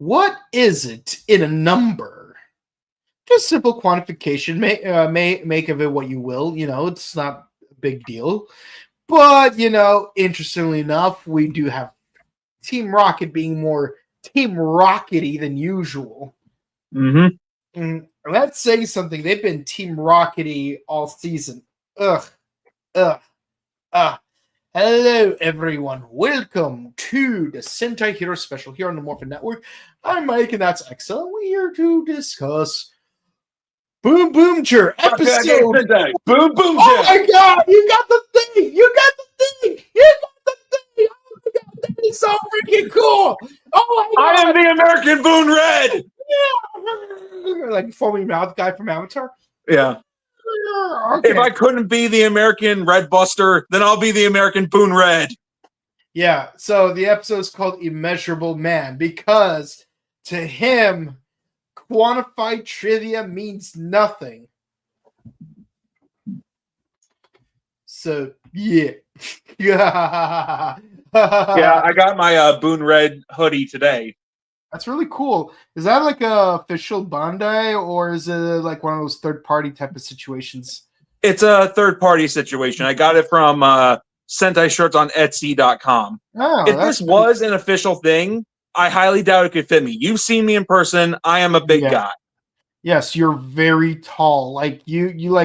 What is it in a number? Just simple quantification. Make of it what you will. It's not a big deal. But, interestingly enough, we do have Team Rocket being more Team Rockety than usual. Mm-hmm. Let's say something. They've been Team Rockety all season. Ugh. Hello, everyone. Welcome to the Sentai Hero Special here on the Morphin Network. I'm Mike, and that's Excel. We're here to discuss Boonboomger episode. Boonboomger. Oh my God! You got the thing. You got the thing. Oh my God, that is so freaking cool. Oh my God! I am the American Boon Red. Yeah, like foaming mouth guy from Avatar. Yeah. Okay. If I couldn't be the American Red Buster, then I'll be the American Boon Red. Yeah, so the episode is called Immeasurable Man because to him, quantified trivia means nothing. So, yeah. Yeah, I got my Boon Red hoodie today. That's really cool. Is that like a official Bandai, or is it like one of those third-party type of situations? It's a third-party situation. I got it from Sentai Shirts on Etsy.com. Oh, if this was an official thing, I highly doubt it could fit me. You've seen me in person. I am a big guy. Yes, you're very tall. Like you you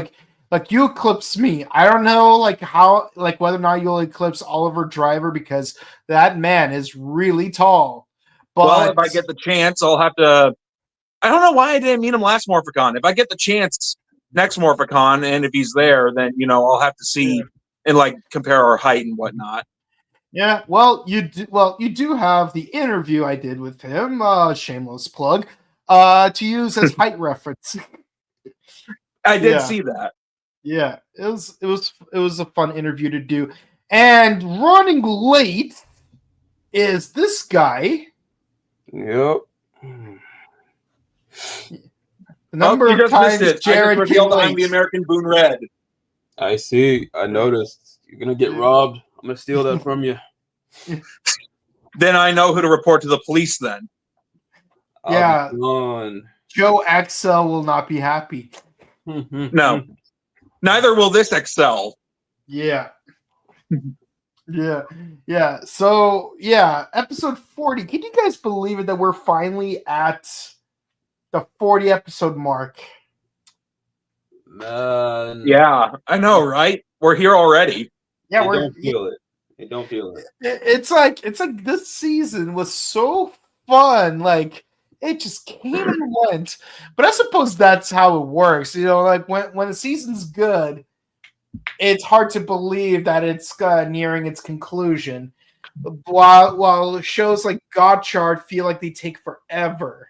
eclipse me. I don't know how whether or not you'll eclipse Oliver Driver because that man is really tall. But well, if I get the chance, I'll have to. I don't know why I didn't meet him last Morphicon. If I get the chance next Morphicon, and if he's there, then I'll have to see and compare our height and whatnot. Yeah, well, you do have the interview I did with him. Shameless plug. To use as height reference. I did see that. Yeah, it was a fun interview to do. And running late is this guy. Yep. The number of times Jared came late. I'm the American Boon Red. I see. I noticed. You're gonna get robbed. I'm gonna steal that from you. Then I know who to report to the police. Then. Yeah. Joe Excel will not be happy. No. Neither will this Excel. Yeah. Yeah. So, episode 40. Can you guys believe it that we're finally at the 40 episode mark? Man. Yeah, I know, right? We're here already. Yeah, They don't feel it. They don't feel it. It's like this season was so fun. It just came and went. But I suppose that's how it works. When the season's good, it's hard to believe that it's nearing its conclusion. While shows like Godchard feel like they take forever.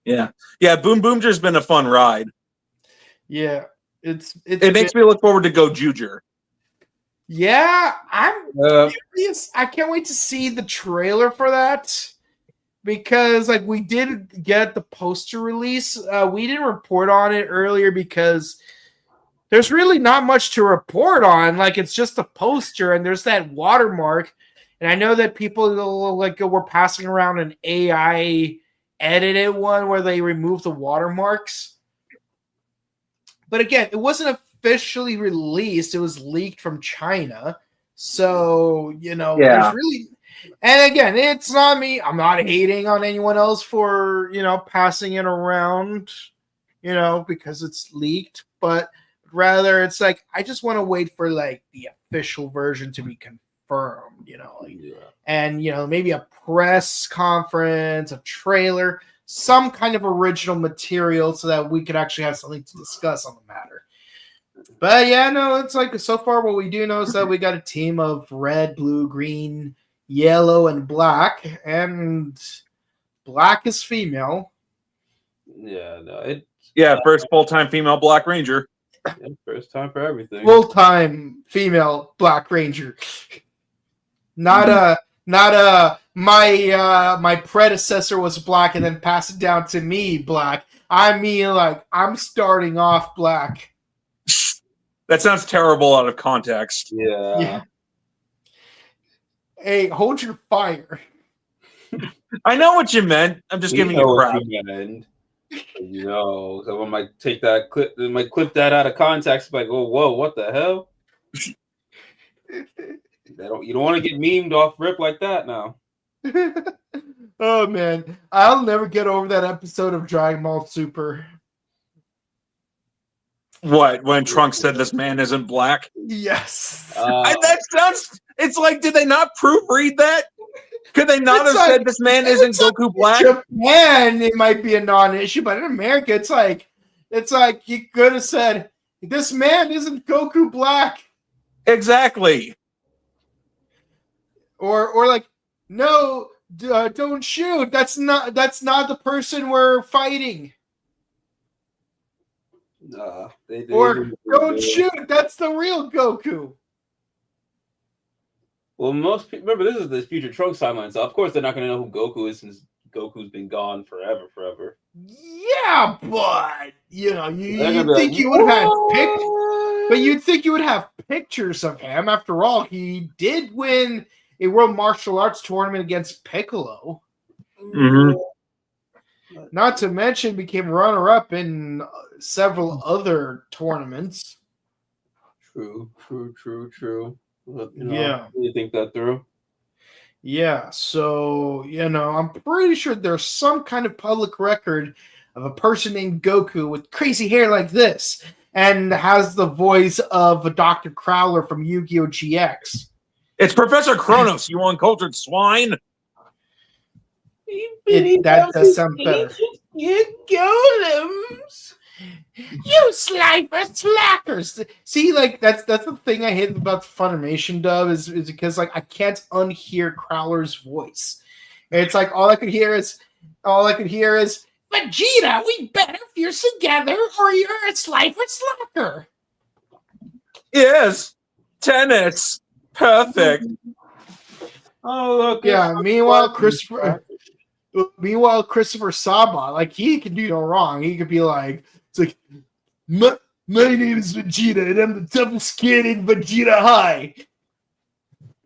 Yeah. Boonboomger's been a fun ride. Yeah, it makes me look forward to Go Juger. Yeah, I'm curious. I can't wait to see the trailer for that because we did get the poster release. We didn't report on it earlier because there's really not much to report on. It's just a poster and there's that watermark. And I know that people were passing around an AI edited one where they removed the watermarks. But again, it wasn't officially released. It was leaked from China. So, there's really... And again, it's not me. I'm not hating on anyone else for, passing it around, because it's leaked. But rather, it's I just want to wait for, the official version to be confirmed, And, maybe a press conference, a trailer, some kind of original material so that we could actually have something to discuss on the matter. But yeah, no, it's so far what we do know is that we got a team of red, blue, green, yellow, and black, and black is female. Yeah, first full-time female Black Ranger. Yeah, first time for everything. Full-time female Black Ranger. Not my predecessor was black and then passed it down to me black. I mean, I'm starting off black. That sounds terrible out of context. Yeah. Hey, hold your fire. I know what you meant. I'm just giving you crap. Someone might take that clip, they might clip that out of context, like, oh, whoa, what the hell? You don't want to get memed off rip like that now. Oh man, I'll never get over that episode of Dragon Ball Super. What? When Trunks said this man isn't black? Yes. That sounds. It's like, did they not proofread that? Could they not have said this man isn't Goku black? In Japan, it might be a non-issue, but in America, it's like you could have said this man isn't Goku black. Exactly. Or like, no, don't shoot. That's not the person we're fighting. Or don't shoot. That's the real Goku. Well, most people remember this is the future Trunks timeline, so of course they're not going to know who Goku is since Goku's been gone forever. Yeah, but you think you would have but you'd think you would have pictures of him. After all, he did win a World Martial Arts tournament against Piccolo. Mm-hmm. Not to mention, became runner-up in several other tournaments. True. Yeah. You think that through? Yeah, so, I'm pretty sure there's some kind of public record of a person named Goku with crazy hair like this and has the voice of a Dr. Crowler from Yu-Gi-Oh! GX. It's Professor Kronos, you uncultured swine. That does sound better. You golems. You slifer slackers. See, like that's the thing I hate about the Funimation dub is because like I can't unhear Crowler's voice. It's like all I could hear is Vegeta, we better fuse together or you're a slifer slacker. Yes. Tennis. Perfect. Oh look. Yeah, meanwhile Christopher Saba, like he can do no wrong. He could be like, it's like, my name is Vegeta, and I'm the double-skinned Vegeta High.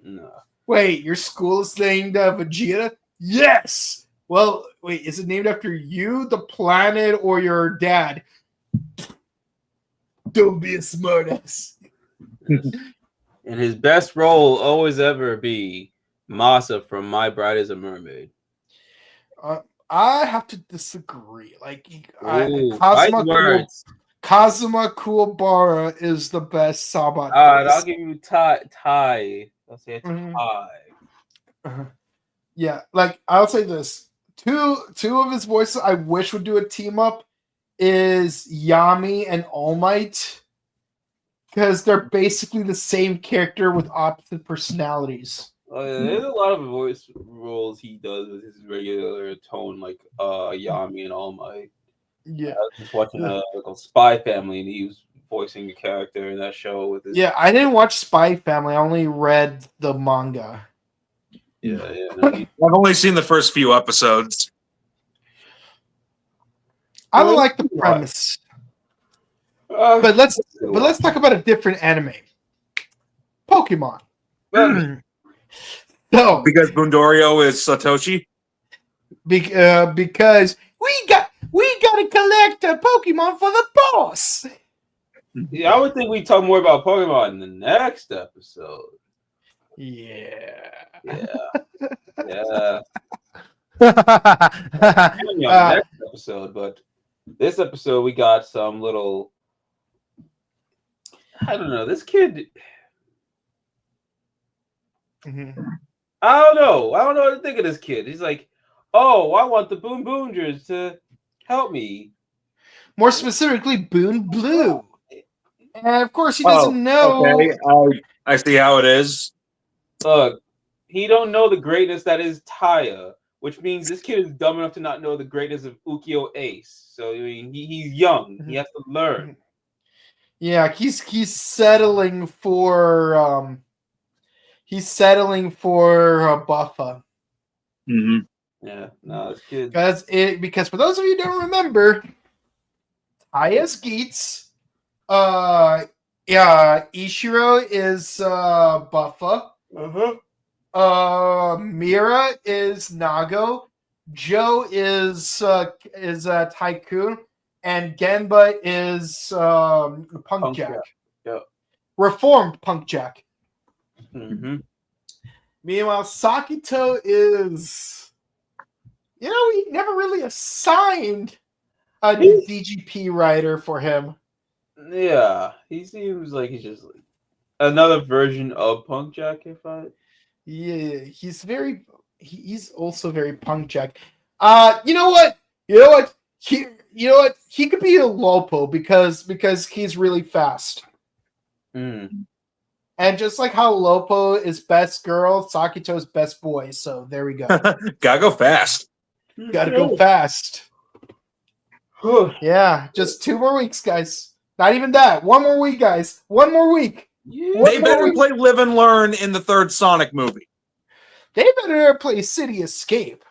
No. Wait, your school is named Vegeta? Yes! Well, wait, is it named after you, the planet, or your dad? Don't be a smartass. And his best role will always ever be Masa from My Bride is a Mermaid. I have to disagree. Like, Kazuma Kuwabara is the best Saba. All right, I'll give you Tai. I'll say it's Tai. Yeah, like I'll say this: two of his voices I wish would do a team up is Yami and All Might, because they're basically the same character with opposite personalities. There's a lot of voice roles he does with his regular tone, like Yami and All Might. Yeah, I was just watching a Spy Family, and he was voicing a character in that show with his. Yeah, I didn't watch Spy Family. I only read the manga. Yeah. I've only seen the first few episodes. I don't like the premise. But let's talk about a different anime. Pokemon. So Because Bundorio is Satoshi? Because we got to collect a Pokemon for the boss. Yeah, I would think we'd talk more about Pokemon in the next episode. Yeah. Next episode, but this episode we got some little. I don't know. This kid. Mm-hmm. I don't know what to think of this kid. He's like, oh, I want the Boonboomgers to help me. More specifically, Boon Blue. And of course, he doesn't know. Okay, I see how it is. Look, he don't know the greatness that is Taya, which means this kid is dumb enough to not know the greatness of Ukyo Ace. So I mean, he's young. He has to learn. Yeah, he's settling for Buffa. Mm-hmm. Yeah, no, it's good. Because for those of you who don't remember, Taya's Skits, Ishiro is Buffa. Mira is Nago, Joe is Tycoon, and Genba is Punk Jack. Yeah. Reformed Punk Jack. Mm-hmm. Meanwhile, Sakito is, he never really assigned a DGP writer for him. Yeah, he seems like he's just like another version of Punk Jack. Yeah, he's also very Punk Jack. You know what? He could be a Lopo because he's really fast. Mm. And just like how Lopo is best girl, Sakito is best boy. So there we go. Gotta go fast. Gotta go fast. Yeah, just 2 more weeks, guys. Not even that. 1 more week, guys. 1 more week. Yeah. They better play Live and Learn in the 3rd Sonic movie. They better play City Escape.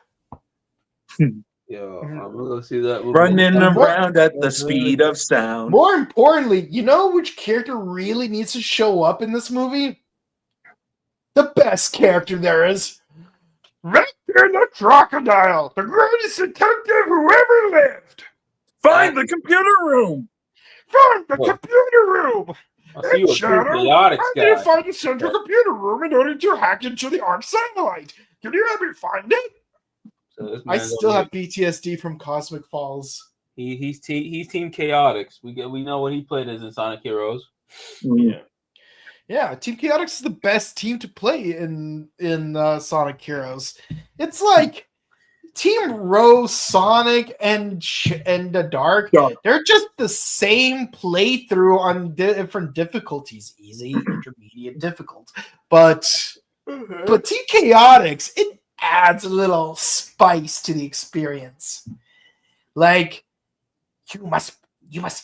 Yo, I'm gonna go see that movie. Running around at the speed of sound. More importantly, you know which character really needs to show up in this movie? The best character there is. Right there, the crocodile, the greatest detective who ever lived. Find the computer room. Find the computer room. I see you a chaotic I guy. need to find the central computer room in order to hack into the ARC satellite. Can you help me find it? So I still have PTSD from Cosmic Falls. He's Team Chaotix. We know what he played as in Sonic Heroes. Yeah, Team Chaotix is the best team to play in Sonic Heroes. It's like Team Rose, Sonic, and the Dark. They're just the same playthrough on different difficulties: easy, intermediate, difficult. But Team Chaotix, it adds a little spice to the experience. Like you must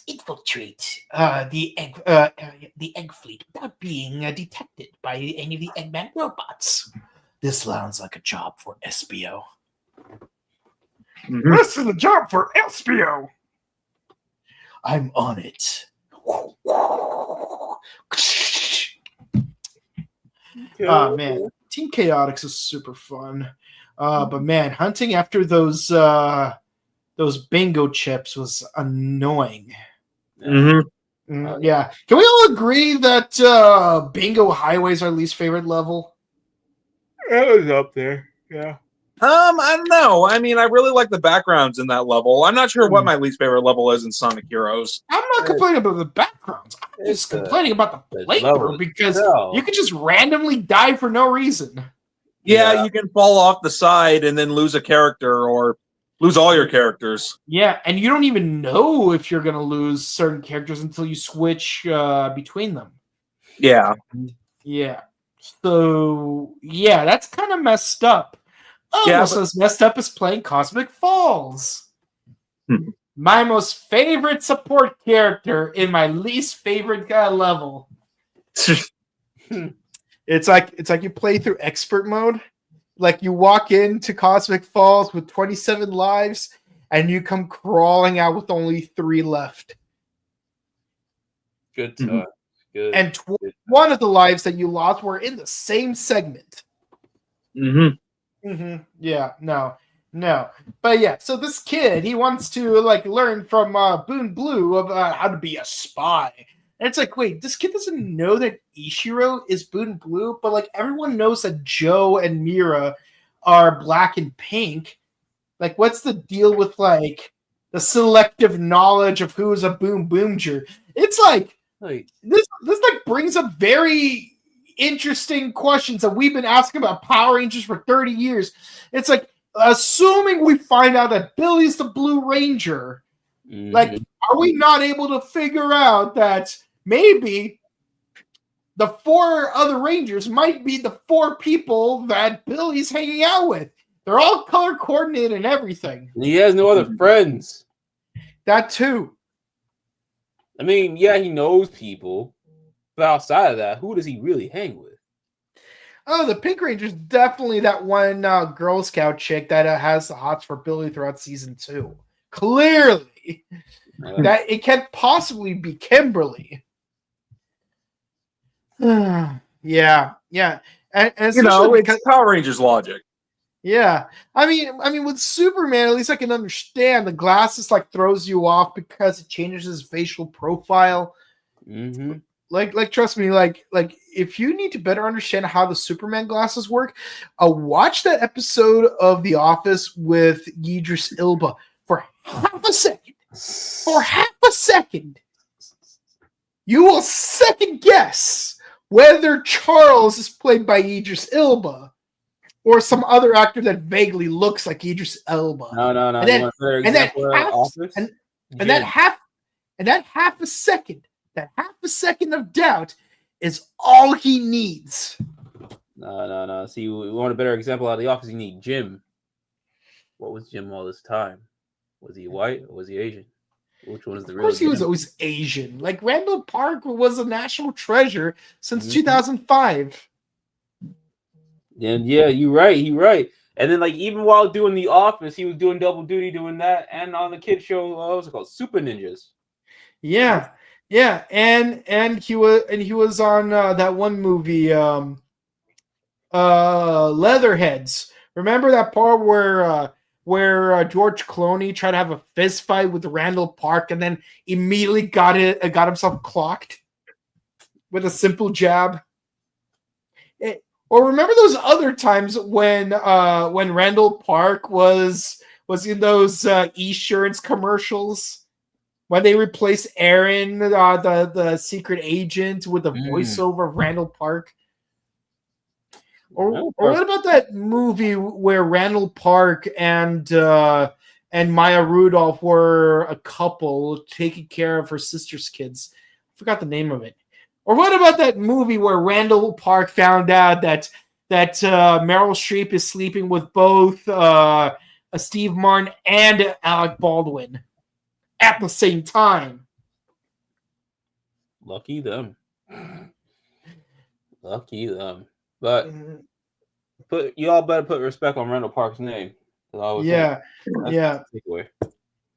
infiltrate the egg fleet without being detected by any of the Eggman robots. This sounds like a job for SBO. Mm-hmm. This is a job for SBO. I'm on it. Oh man, Team Chaotix is super fun. But man, hunting after those bingo chips was annoying. Mm-hmm. Yeah. Can we all agree that bingo highways are least favorite level? That was up there. Yeah. I don't know. I mean, I really like the backgrounds in that level. I'm not sure what my least favorite level is in Sonic Heroes. I'm not complaining about the backgrounds. I'm just complaining about the playthrough because you could just randomly die for no reason. Yeah, you can fall off the side and then lose a character or lose all your characters. Yeah, and you don't even know if you're going to lose certain characters until you switch between them. Yeah. Yeah. So, yeah, that's kind of messed up. Almost as messed up as playing Cosmic Falls. My most favorite support character in my least favorite level. It's like you play through expert mode. Like you walk into Cosmic Falls with 27 lives and you come crawling out with only 3 left. Good time. Good. And one of the lives that you lost were in the same segment. Yeah, no. But yeah, so this kid, he wants to learn from Boon Blue about how to be a spy. And it's like, wait, this kid doesn't know that Ishiro is Boon Blue, but everyone knows that Joe and Mira are black and pink. Like, what's the deal with the selective knowledge of who is a Boonboomger? It's this brings up very interesting questions that we've been asking about Power Rangers for 30 years. It's like, assuming we find out that Billy's the Blue Ranger, are we not able to figure out that maybe the 4 other Rangers might be the 4 people that Billy's hanging out with? They're all color coordinated and everything. He has no other friends. That too. I mean, yeah, he knows people, but outside of that, who does he really hang with? Oh, the Pink Ranger's definitely that one Girl Scout chick that has the hots for Billy throughout season 2. Clearly. That it can't possibly be Kimberly. Yeah. And You know, especially it's because Power Rangers logic. yeah, I mean, with Superman, at least I can understand the glasses like throws you off because it changes his facial profile. Mm-hmm. Like trust me, like if you need to better understand how the Superman glasses work, watch that episode of The Office with Idris Elba for half a second. For half a second, you will second guess whether Charles is played by Idris Elba or some other actor that vaguely looks like Idris Elba. No. And then, You want a better and that example of half, Office? and that half a second, of doubt is all he needs. No. See, you want a better example out of The Office? You need Jim. What was Jim all this time? Was he white or was he Asian? Which one is the Of real? course, he was Jim? always Asian. Like Randall Park was a national treasure since Mhm. 2005. And yeah, you're right. And then like even while doing The Office, he was doing double duty doing that and on the kid show, what's it called? Super Ninjas. Yeah, and he was on that one movie, Leatherheads. Remember that part where George Clooney tried to have a fist fight with Randall Park and then immediately got himself clocked with a simple jab. Or remember those other times when Randall Park was in those Esurance commercials when they replaced Aaron, the secret agent, with the voiceover of Randall Park. Or what about that movie where Randall Park and Maya Rudolph were a couple taking care of her sister's kids? I forgot the name of it. Or what about that movie where Randall Park found out that Meryl Streep is sleeping with both Steve Martin and Alec Baldwin at the same time? Lucky them. But you all better put respect on Randall Park's name. Yeah. Takeaway.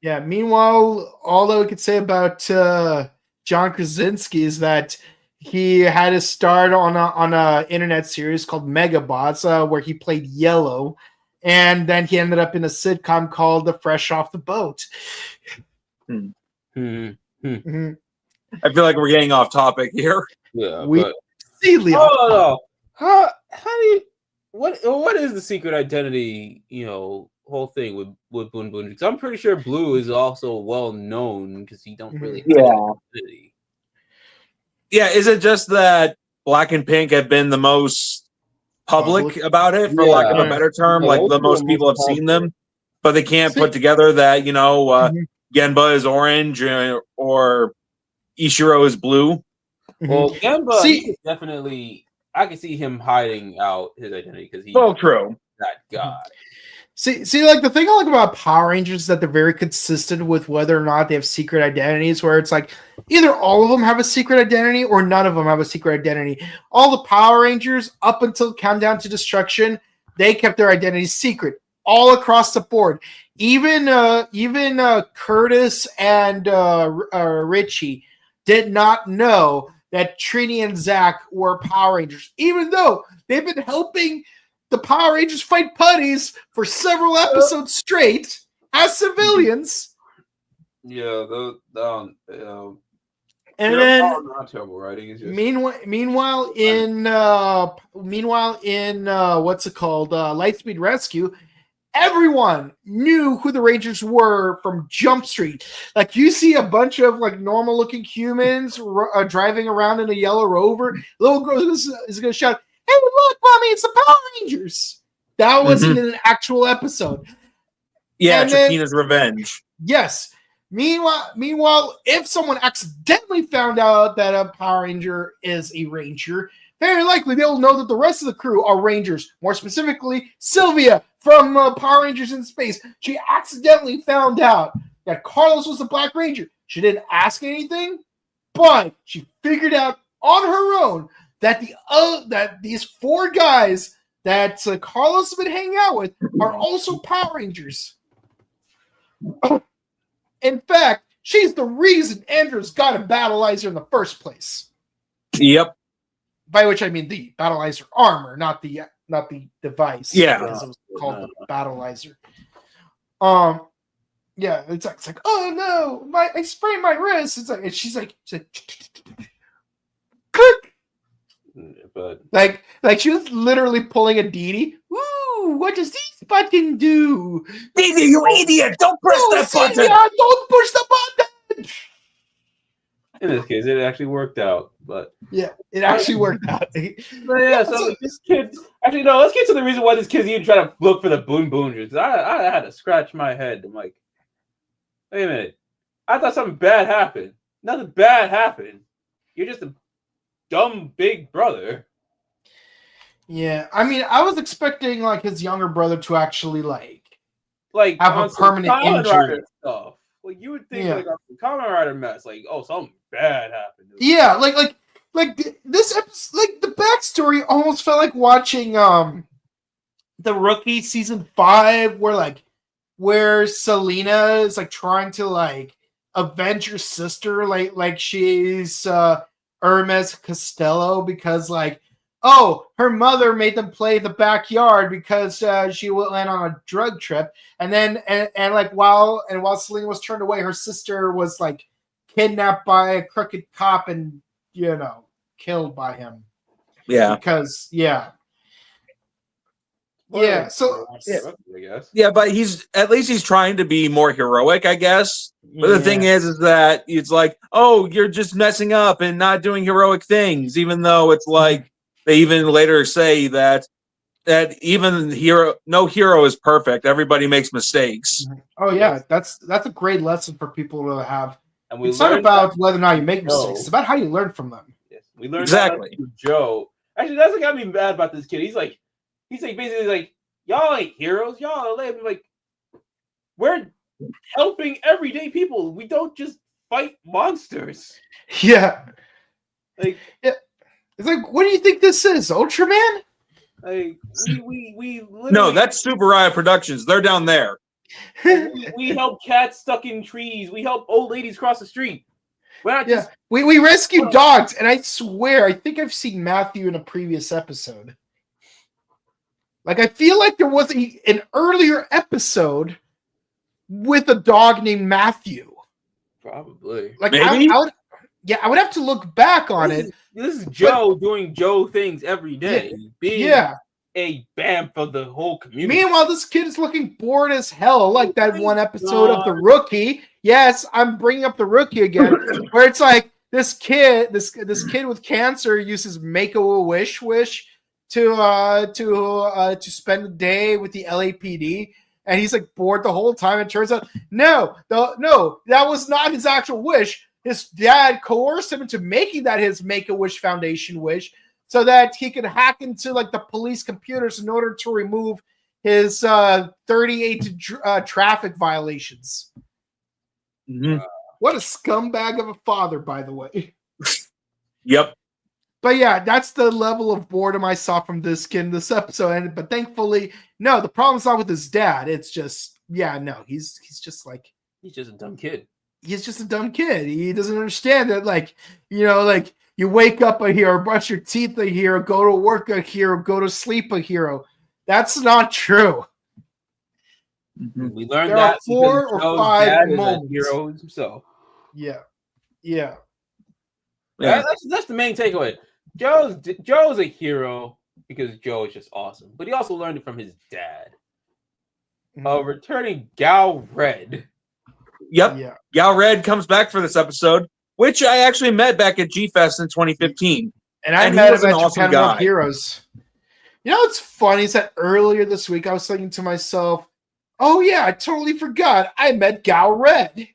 Yeah. Meanwhile, all that we could say about John Krasinski is that he had his start on a internet series called Megabots, where he played Yellow, and then he ended up in a sitcom called The Fresh Off the Boat. I feel like we're getting off topic here. Yeah, No. How do you what is the secret identity? Whole thing with Boonboomger? Because I'm pretty sure Blue is also well known because he don't really have an identity. Yeah, is it just that Black and Pink have been the most public about it, for lack of a better term? Yeah, like the most people have seen them, but they can't put together that Genba is orange or Ishiro is blue. Well, Genba definitely. I can see him hiding out his identity because he's true. That guy. See, like the thing I like about Power Rangers is that they're very consistent with whether or not they have secret identities, where it's like either all of them have a secret identity or none of them have a secret identity. All the Power Rangers, up until Countdown to Destruction, they kept their identities secret all across the board. Even Curtis and Richie did not know that Trini and Zach were Power Rangers, even though they've been helping the Power Rangers fight putties for several episodes straight as civilians. Yeah, and then not terrible writing. It's just... meanwhile in what's it called? Lightspeed Rescue, everyone knew who the Rangers were from Jump Street. Like you see a bunch of like normal looking humans driving around in a yellow Rover. Little girl is going to shout, "Hey, look, mommy, it's the Power Rangers." That wasn't in an actual episode. Yeah, Trakina's revenge. Yes. Meanwhile, if someone accidentally found out that a Power Ranger is a Ranger, very likely they'll know that the rest of the crew are Rangers. More specifically, Sylvia from Power Rangers in Space. She accidentally found out that Carlos was the Black Ranger. She didn't ask anything, but she figured out on her own that that these four guys that Carlos has been hanging out with are also Power Rangers. In fact, she's the reason Andrews got a battleizer in the first place. Yep. by which I mean the Battleizer armor, not the device. Yeah. because it was called the Battleizer. Yeah, it's like, oh no, I sprained my wrist. It's like, and she's like, click. But Like she was literally pulling a Dee. Ooh, what does this button do? Didi, you idiot! Don't press that button! Celia, don't push the button! in this case, it actually worked out. But Yeah, it actually worked out. But yeah, so this kid. Actually, no. Let's get to the reason why this kid's even trying to look for the Boonboomgers. I had to scratch my head. I'm like, wait a minute. I thought something bad happened. Nothing bad happened. You're just a dumb big brother. Yeah, I mean, I was expecting like his younger brother to actually like have on a some permanent Kamen injury. Rider stuff. Like you would think, Yeah. like on some Kamen Rider mess, like something bad happened. Yeah, like this episode, like the backstory almost felt like watching the Rookie season 5, where Selena is like trying to like avenge her sister, like she's Hermes Costello, because like, oh, her mother made them play the backyard because she went on a drug trip, and then and like while Selena was turned away, her sister was like kidnapped by a crooked cop and killed by him. Yeah. Because so I guess. Yeah, but at least he's trying to be more heroic, I guess. But the thing is that it's like, oh, you're just messing up and not doing heroic things, even though it's like they even later say that even no hero is perfect. Everybody makes mistakes. Oh yeah, that's a great lesson for people to have. And we it's not learned about that whether or not you make mistakes. Joe- It's about how you learn from them. Yes, we learned Exactly. that from Joe. Actually, that's what got me mad about this kid. He's basically like, y'all ain't heroes. Y'all are like, we're helping everyday people. We don't just fight monsters. Yeah. Like, It's like, what do you think this is, Ultraman? like we literally, No, that's Super Riot Productions. They're down there. we help cats stuck in trees. We help old ladies cross the street. We're not just we rescue dogs, and I swear, I think I've seen Matthew in a previous episode. Like, I feel like there was an earlier episode with a dog named Matthew. probably. Like, Maybe? I would have to look back on it. This is Joe doing Joe things every day. Being a BAM for the whole community. Meanwhile, this kid is looking bored as hell, like that one episode of The Rookie. Yes, I'm bringing up The Rookie again, where it's like this kid with cancer uses Make-A-Wish to spend a day with the LAPD, and he's like bored the whole time. It turns out, no, that was not his actual wish. His dad coerced him into making that his Make-A-Wish Foundation wish, so that he could hack into like the police computers in order to remove his 38 traffic violations. Mm-hmm. What a scumbag of a father, by the way. Yep. But yeah, that's the level of boredom I saw from this kid in this episode. But thankfully, no, the problem's not with his dad. It's just, he's just like, he's just a dumb kid. He's just a dumb kid. He doesn't understand that, like, you wake up a hero, brush your teeth a hero, go to work a hero, go to sleep a hero. That's not true. Mm-hmm. We learned There that are 4 or Joe's 5 dad moments. is a hero himself. Yeah. That's the main takeaway. Joe's a hero because Joe is just awesome, but he also learned it from his dad. Returning Gal Red. Yep. Yeah. Gal Red comes back for this episode, which I actually met back at G-Fest in 2015. And I he met was him an at awesome Japan World guy. Heroes. You know what's funny is that earlier this week I was thinking to myself, oh yeah, I totally forgot I met Gal Red.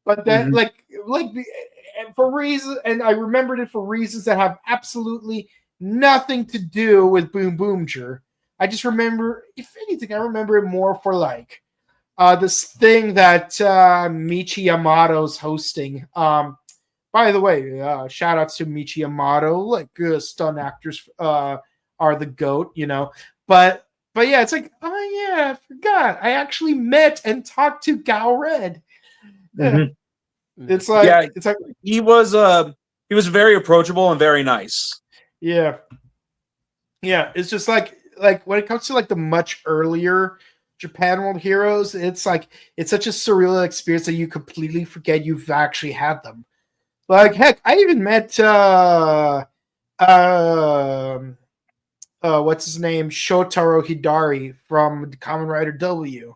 But then like for reasons, and I remembered it for reasons that have absolutely nothing to do with Boonboomger. I just remember, if anything, I remember it more for like this thing that Michi Yamato's hosting. By the way, shout outs to Michi Yamato. Like stunt actors are the GOAT, But yeah, it's like, oh yeah, I forgot. I actually met and talked to Gal Red. Mm-hmm. It's like, he was very approachable and very nice. Yeah. Yeah, it's just like when it comes to like the much earlier Japan World Heroes, it's like it's such a surreal experience that you completely forget you've actually had them. Like heck, I even met what's his name? Shotaro Hidari from Kamen Rider W.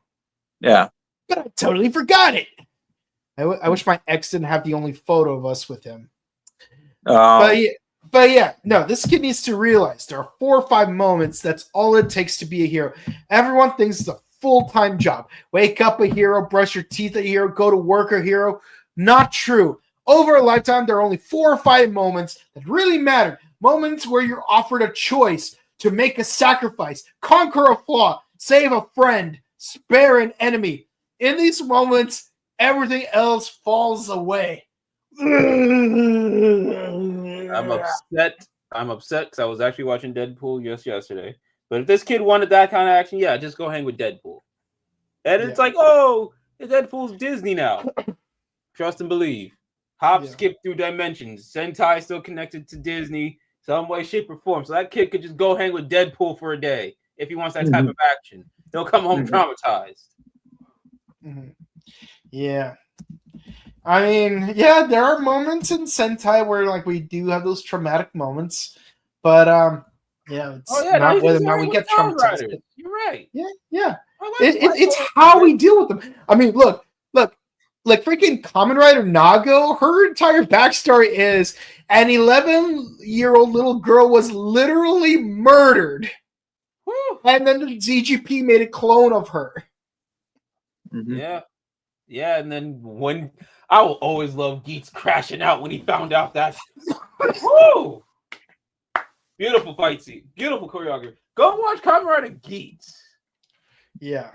Yeah. But I totally forgot it. I wish my ex didn't have the only photo of us with him. But yeah, no, this kid needs to realize there are 4 or 5 moments. That's all it takes to be a hero. Everyone thinks it's a full-time job. Wake up a hero, brush your teeth a hero, go to work a hero. Not true. Over a lifetime, there are only 4 or 5 moments that really matter. Moments where you're offered a choice to make a sacrifice, conquer a flaw, save a friend, spare an enemy. In these moments, everything else falls away. I'm upset. I'm upset because I was actually watching Deadpool just yesterday. But if this kid wanted that kind of action, yeah, just go hang with Deadpool. And it's like, oh, Deadpool's Disney now. Trust and believe. Skip through dimensions. Sentai still connected to Disney some way, shape, or form. So that kid could just go hang with Deadpool for a day if he wants that type of action. He'll come home traumatized. Yeah. I mean, yeah, there are moments in Sentai where like we do have those traumatic moments, but it's not whether or not we get traumatized. You're right. Yeah. It's how we deal with them. I mean, look, like freaking Kamen Rider Nago, her entire backstory is an 11-year-old little girl was literally murdered, and then the ZGP made a clone of her. Yeah, and then when I will always love Geets crashing out when he found out that. Woo! Beautiful fight scene, beautiful choreography. Go watch Kamen Rider Geets. Yeah.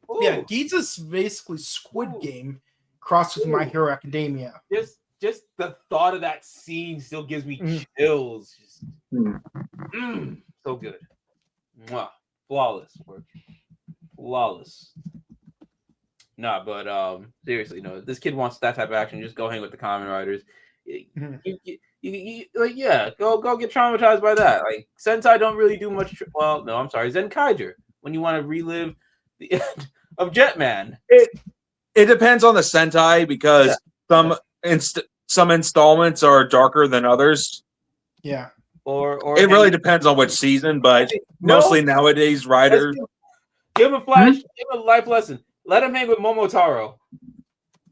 Ooh. Yeah, Geets is basically Squid Game crossed with My Hero Academia. Just the thought of that scene still gives me chills. So good. Mwah. Flawless work. Flawless. Nah, but seriously, no. If this kid wants that type of action, just go hang with the Kamen Riders. Go get traumatized by that. Like Sentai don't really do much. Well, no, I'm sorry, Zenkaiger. When you want to relive the end of Jetman, it depends on the Sentai because some installments are darker than others. Yeah, or it really depends on which season, but mostly nowadays, Rider. Give him a flash. Give him a life lesson. Let him hang with Momotaro.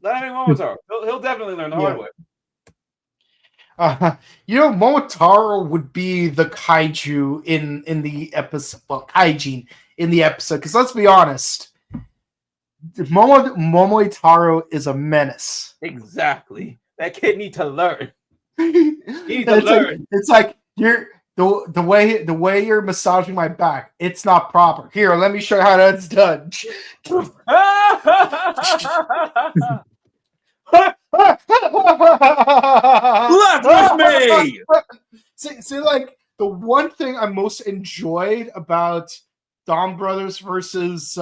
He'll definitely learn the hard way. Momotaro would be the kaiju in the episode. Well, kaijin in the episode. Because let's be honest, Momotaro is a menace. Exactly. That kid needs to learn. It's like you're the way you're massaging my back. It's not proper. Here, let me show you how that's done. Left with me. See, like the one thing I most enjoyed about Dom Brothers versus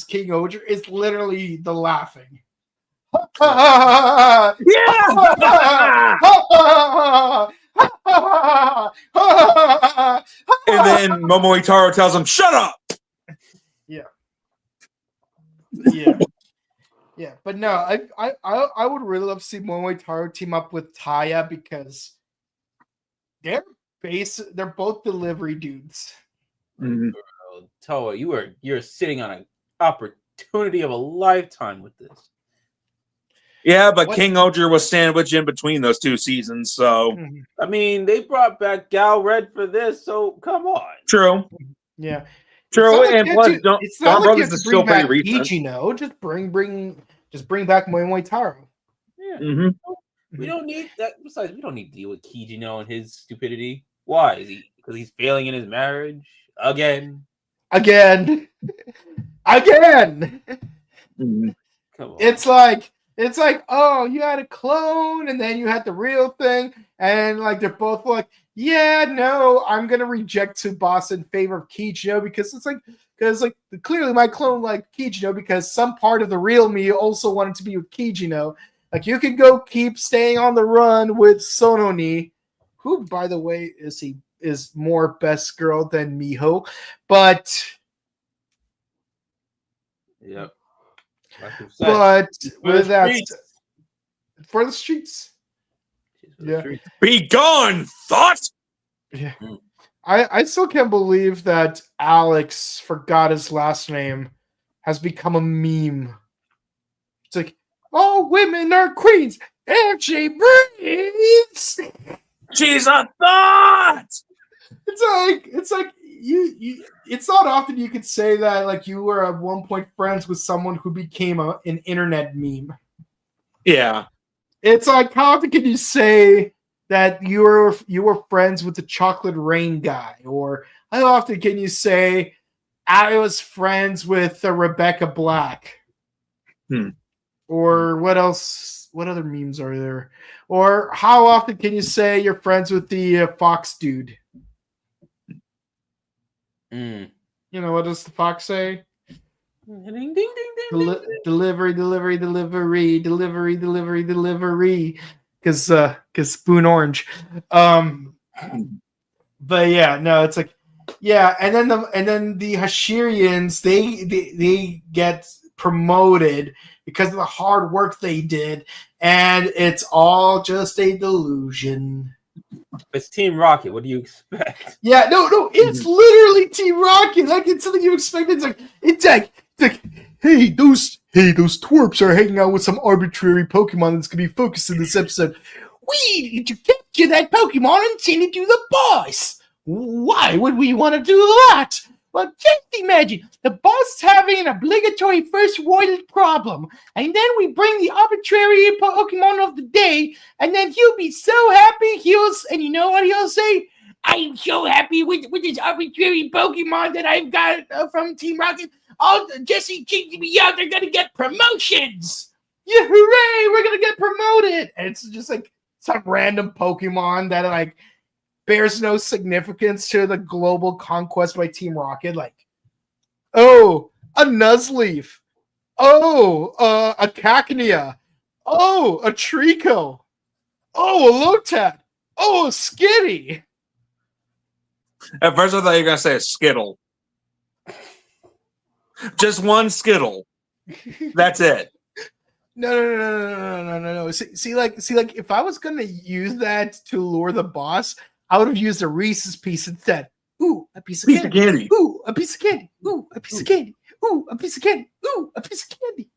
King Oger is literally the laughing. Yeah. And then Momoitaro tells him, "Shut up." Yeah, but no, I would really love to see Momoitaro team up with Taya because they're both delivery dudes. Toa, you're sitting on an opportunity of a lifetime with this. Yeah, but King Oger was sandwiched in between those 2 seasons, so I mean, they brought back Gal Red for this, so come on. True. Yeah. True, and plus, Dom Brothers is still pretty recent. Kijino, just bring back Momoitaro. Yeah. We don't need that. Besides, we don't need to deal with Kijino and his stupidity. Why? Is he because he's failing in his marriage again? Again. Come on. It's like, oh, you had a clone and then you had the real thing, and like they're both like, yeah, no, I'm gonna reject Tsubasa in favor of Kijino because clearly my clone liked Kijino because some part of the real me also wanted to be with Kijino. Like you could go keep staying on the run with Sononi, who, by the way, is more best girl than Miho, but Yep. but with that streets. for the streets. Yeah. Be gone, thought. Yeah. I still can't believe that Alex forgot his last name has become a meme. It's like, all women are queens if she breathes. She's a thought. It's like you it's not often you could say that like you were at one point friends with someone who became an internet meme. Yeah. It's like how often can you say that you were friends with the Chocolate Rain guy, or how often can you say I was friends with Rebecca Black? Or what else? What other memes are there? Or how often can you say you're friends with the Fox dude? You know, what does the Fox say? Ding, ding, ding, ding, Delivery. Because Spoon Orange. But yeah, no, it's like, yeah, and then the Hashirians, they get promoted because of the hard work they did, and it's all just a delusion. It's Team Rocket. What do you expect? Yeah, no, it's literally Team Rocket. Like it's something you expect. It's like, hey, those twerps are hanging out with some arbitrary Pokemon that's gonna be focused in this episode. We need to capture that Pokemon and send it to the boss. Why would we want to do that? Well, just imagine the boss is having an obligatory first world problem, and then we bring the arbitrary Pokemon of the day, and then he'll be so happy. And you know what he'll say? I'm so happy with this arbitrary Pokemon that I've got from Team Rocket. All Jesse, King, and Meow, they're gonna get promotions. Yeah, hooray! We're gonna get promoted. And it's just like some random Pokemon that like bears no significance to the global conquest by Team Rocket. Like, oh, a Nuzleaf. Oh, a Cacnea. Oh, a Trico. Oh, a Lotad. Oh, a Skitty. At first, I thought you were gonna say a Skittle. Just one Skittle. That's it. No. See, like, if I was gonna use that to lure the boss, I would have used a Reese's piece instead. Ooh, a piece of candy. Ooh, a piece of candy. Ooh, a piece of candy. Ooh, a piece of candy. Ooh, a piece of candy.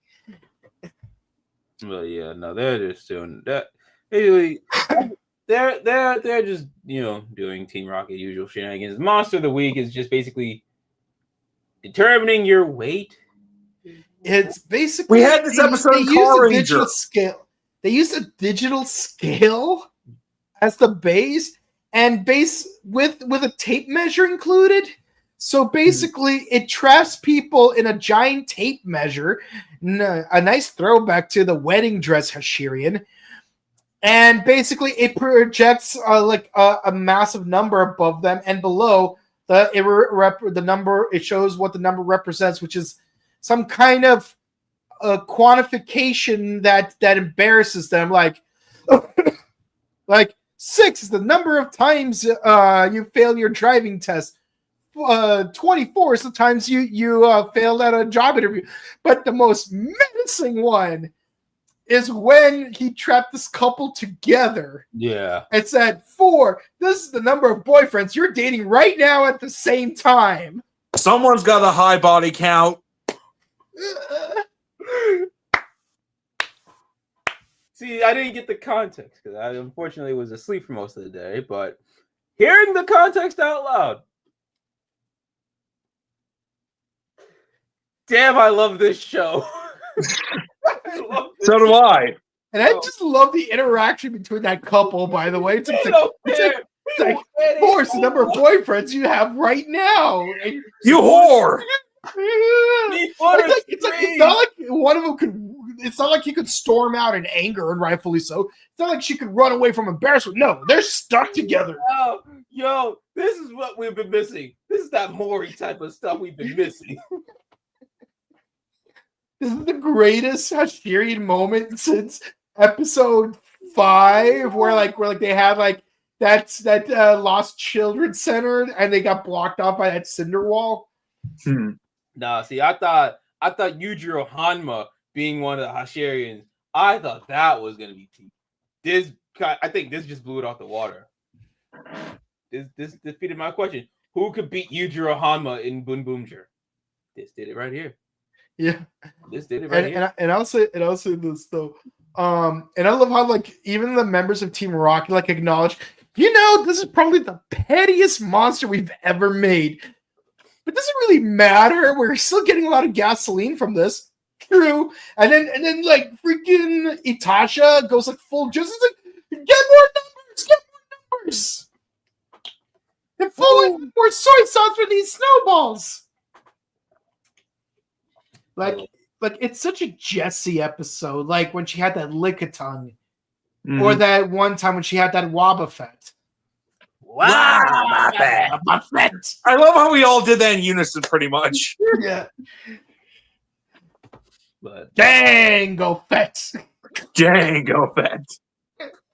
Well, yeah, no, they're just doing that. Anyway, they're just doing Team Rocket usual shenanigans. Monster of the Week is just basically determining your weight. It's basically we had this episode in Car Ranger. They use a digital scale as the base, and with a tape measure included. So basically, it traps people in a giant tape measure. A nice throwback to the wedding dress Hashirian. And basically, it projects a massive number above them, and below the number. It shows what the number represents, which is some kind of quantification that embarrasses them. Like 6 is the number of times you fail your driving test. 24 is the times you failed at a job interview. But the most menacing one is when he trapped this couple together. Yeah. It said 4. This is the number of boyfriends you're dating right now at the same time. Someone's got a high body count. See, I didn't get the context because I unfortunately was asleep for most of the day, but hearing the context out loud. Damn, I love this show. So do I. And I just love the interaction between that couple, by the way. It's like 4 is the number of boyfriends you have right now. And you whore! It's not like one of them could. It's not like he could storm out in anger, and rightfully so. It's not like she could run away from embarrassment. No, they're stuck together. Yo, this is what we've been missing. This is that Maury type of stuff we've been missing. This is the greatest Hashirian moment since episode 5 where they had that lost children center and they got blocked off by that cinder wall. Nah, see, I thought Yujiro Hanma being one of the Hashirians, I thought that was gonna be T. I think this just blew it off the water. This defeated my question. Who could beat Yujiro Hanma in Boonboomger? This did it right here. Yeah, this did it right here. And I'll say this though. And I love how even the members of Team Rocket acknowledge, this is probably the pettiest monster we've ever made. But does it really matter? We're still getting a lot of gasoline from this. True. And then freaking Itasha goes full justice. Get more numbers. And more soy sauce for these snowballs. It's such a Jessie episode. When she had that Lickitung. Or that one time when she had that Wobbuffet. Wobbuffet. I love how we all did that in unison pretty much. Yeah. But Django Fett.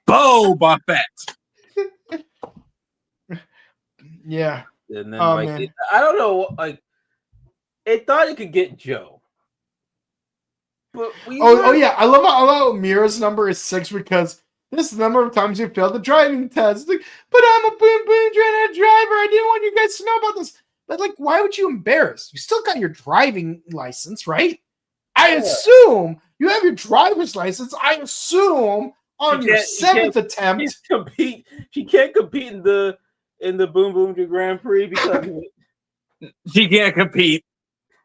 Boba Fett. Yeah. And then I don't know, it thought it could get Joe. But yeah. I love how Mira's number is 6 because this is the number of times you failed the driving test. But I'm a Boonboomger and a driver. I didn't want you guys to know about this. But why would you embarrass? You still got your driving license, right? I assume you have your driver's license. I assume on your 7th attempt. She can't compete in the Boonboomger Grand Prix because she can't compete.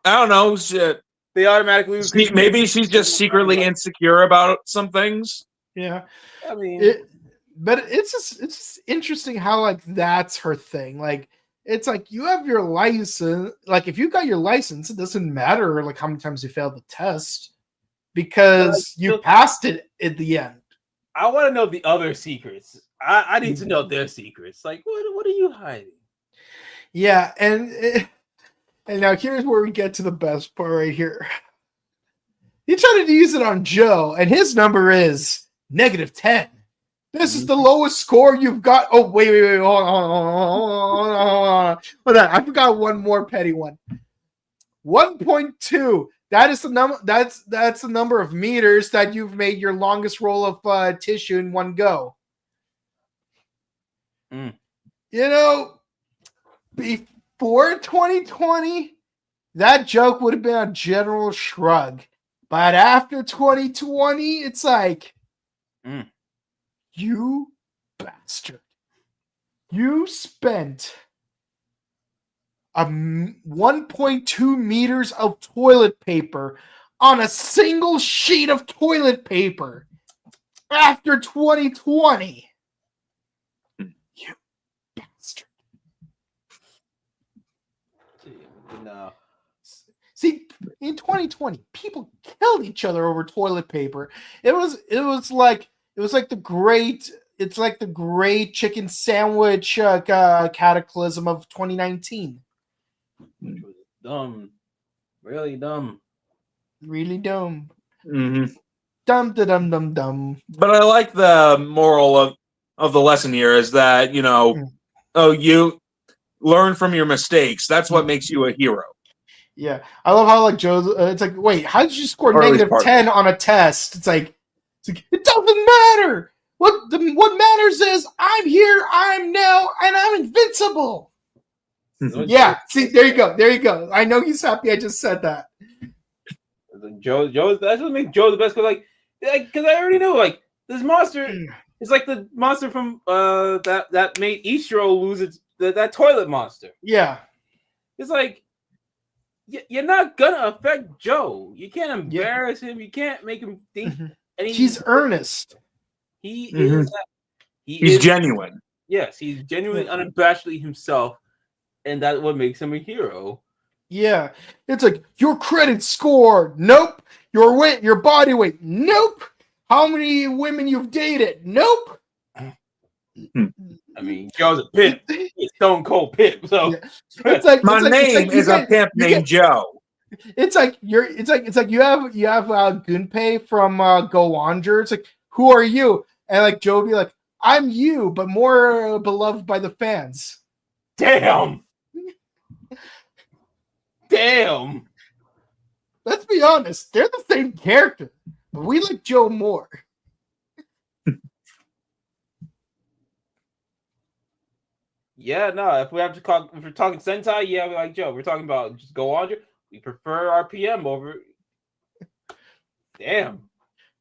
I don't know. Shit. They automatically maybe she's just secretly insecure about some things. Yeah, I mean, but it's just interesting how that's her thing. It's you have your license. If you got your license, it doesn't matter how many times you failed the test because you passed it at the end. I want to know the other secrets. I need to know their secrets. What are you hiding? Yeah, and now here's where we get to the best part right here. He tried to use it on Joe, and his number is -10. This is the lowest score you've got. Oh, wait. Hold on. I forgot one more petty one. 1.2. That is the number. That's the number of meters that you've made your longest roll of tissue in one go. Before 2020, that joke would have been a general shrug. But after 2020, it's you bastard. You spent 1.2 meters of toilet paper on a single sheet of toilet paper after 2020. You bastard. No. See, in 2020, people killed each other over toilet paper. It was like the great chicken sandwich cataclysm of 2019. Dumb. Really dumb. Really dumb. Mm-hmm. Dumb. But I like the moral of the lesson here is that, you learn from your mistakes. That's what makes you a hero. Yeah. I love how Joe's it's wait, how did you score -10 on a test? It's like it doesn't matter. What matters is I'm here, I'm now, and I'm invincible. Yeah, see, there you go. I know he's happy I just said that. Joe's that's what makes Joe the best because I already know this monster is the monster from that made Ishiro lose that toilet monster. Yeah. It's you're not gonna affect Joe. You can't embarrass him. You can't make him think. He's earnest. He is. He's genuine. Yes, he's genuinely unabashedly himself, and that's what makes him a hero. Yeah, it's your credit score. Nope. Your body weight. Nope. How many women you've dated? Nope. I mean, Joe's a pimp. He's Stone Cold Pimp. So it's my name is a pimp named Joe. It's you have Gunpei from Go Wander. It's who are you? And like Joe would be like, I'm you, but more beloved by the fans. Damn. Damn. Let's be honest, they're the same character, but we like Joe more. Yeah, no. If we're talking Sentai, yeah, we like Joe. We're talking about just Go On. We prefer RPM over. Damn.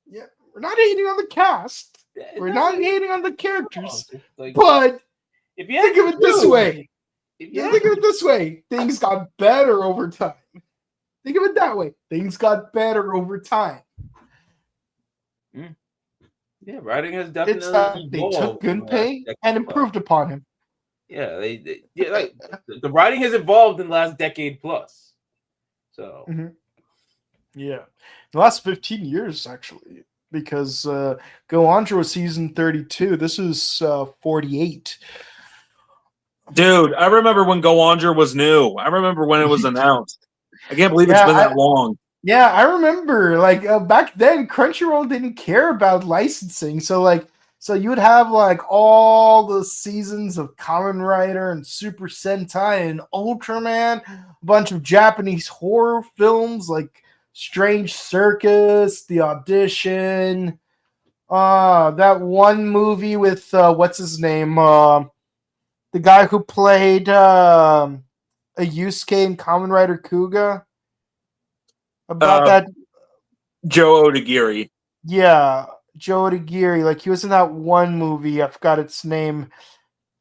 Yeah, we're not hating on the cast. We're not hating on the characters. But if you think of it this way. Think of it this way. Things got better over time. Think of it that way. Things got better over time. Yeah, writing has definitely they took Gunpei and improved upon him. Yeah, like the writing has evolved in the last decade plus. So yeah, the last 15 years actually, because Go Andro was season 32. This is 48. Dude, I remember when Go Andro was new. I remember when it was announced. I can't believe it's been that long. Yeah, I remember. Like back then, Crunchyroll didn't care about licensing, so you would have like all the seasons of Kamen Rider and Super Sentai and Ultraman, a bunch of Japanese horror films like Strange Circus, The Audition, that one movie with what's his name, the guy who played a Yusuke in Kamen Rider Kuga. About that, Joe Odagiri. Yeah, Joe Odagiri. Like he was in that one movie. I forgot its name.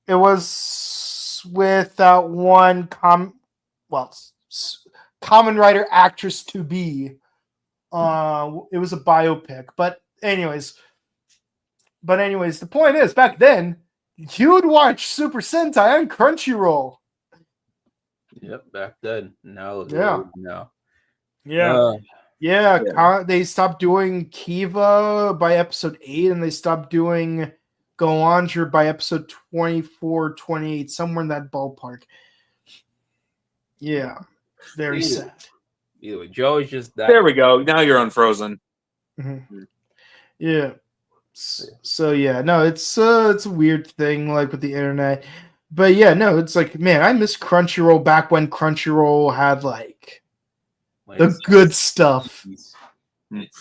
It was with that one Kamen Rider actress to be. It was a biopic. But anyways, the point is, back then you would watch Super Sentai on Crunchyroll. Yep, back then. Now, no. Yeah. They stopped doing Kiva by episode 8, and they stopped doing Go Andro by episode 24, 28, somewhere in that ballpark. Yeah, very sad. Either way, Joe is just that. There we go. Now you're unfrozen. Mm-hmm. Yeah. So yeah, no, it's a weird thing like with the internet, but yeah, no, it's like, man, I miss Crunchyroll back when Crunchyroll had like the good stuff.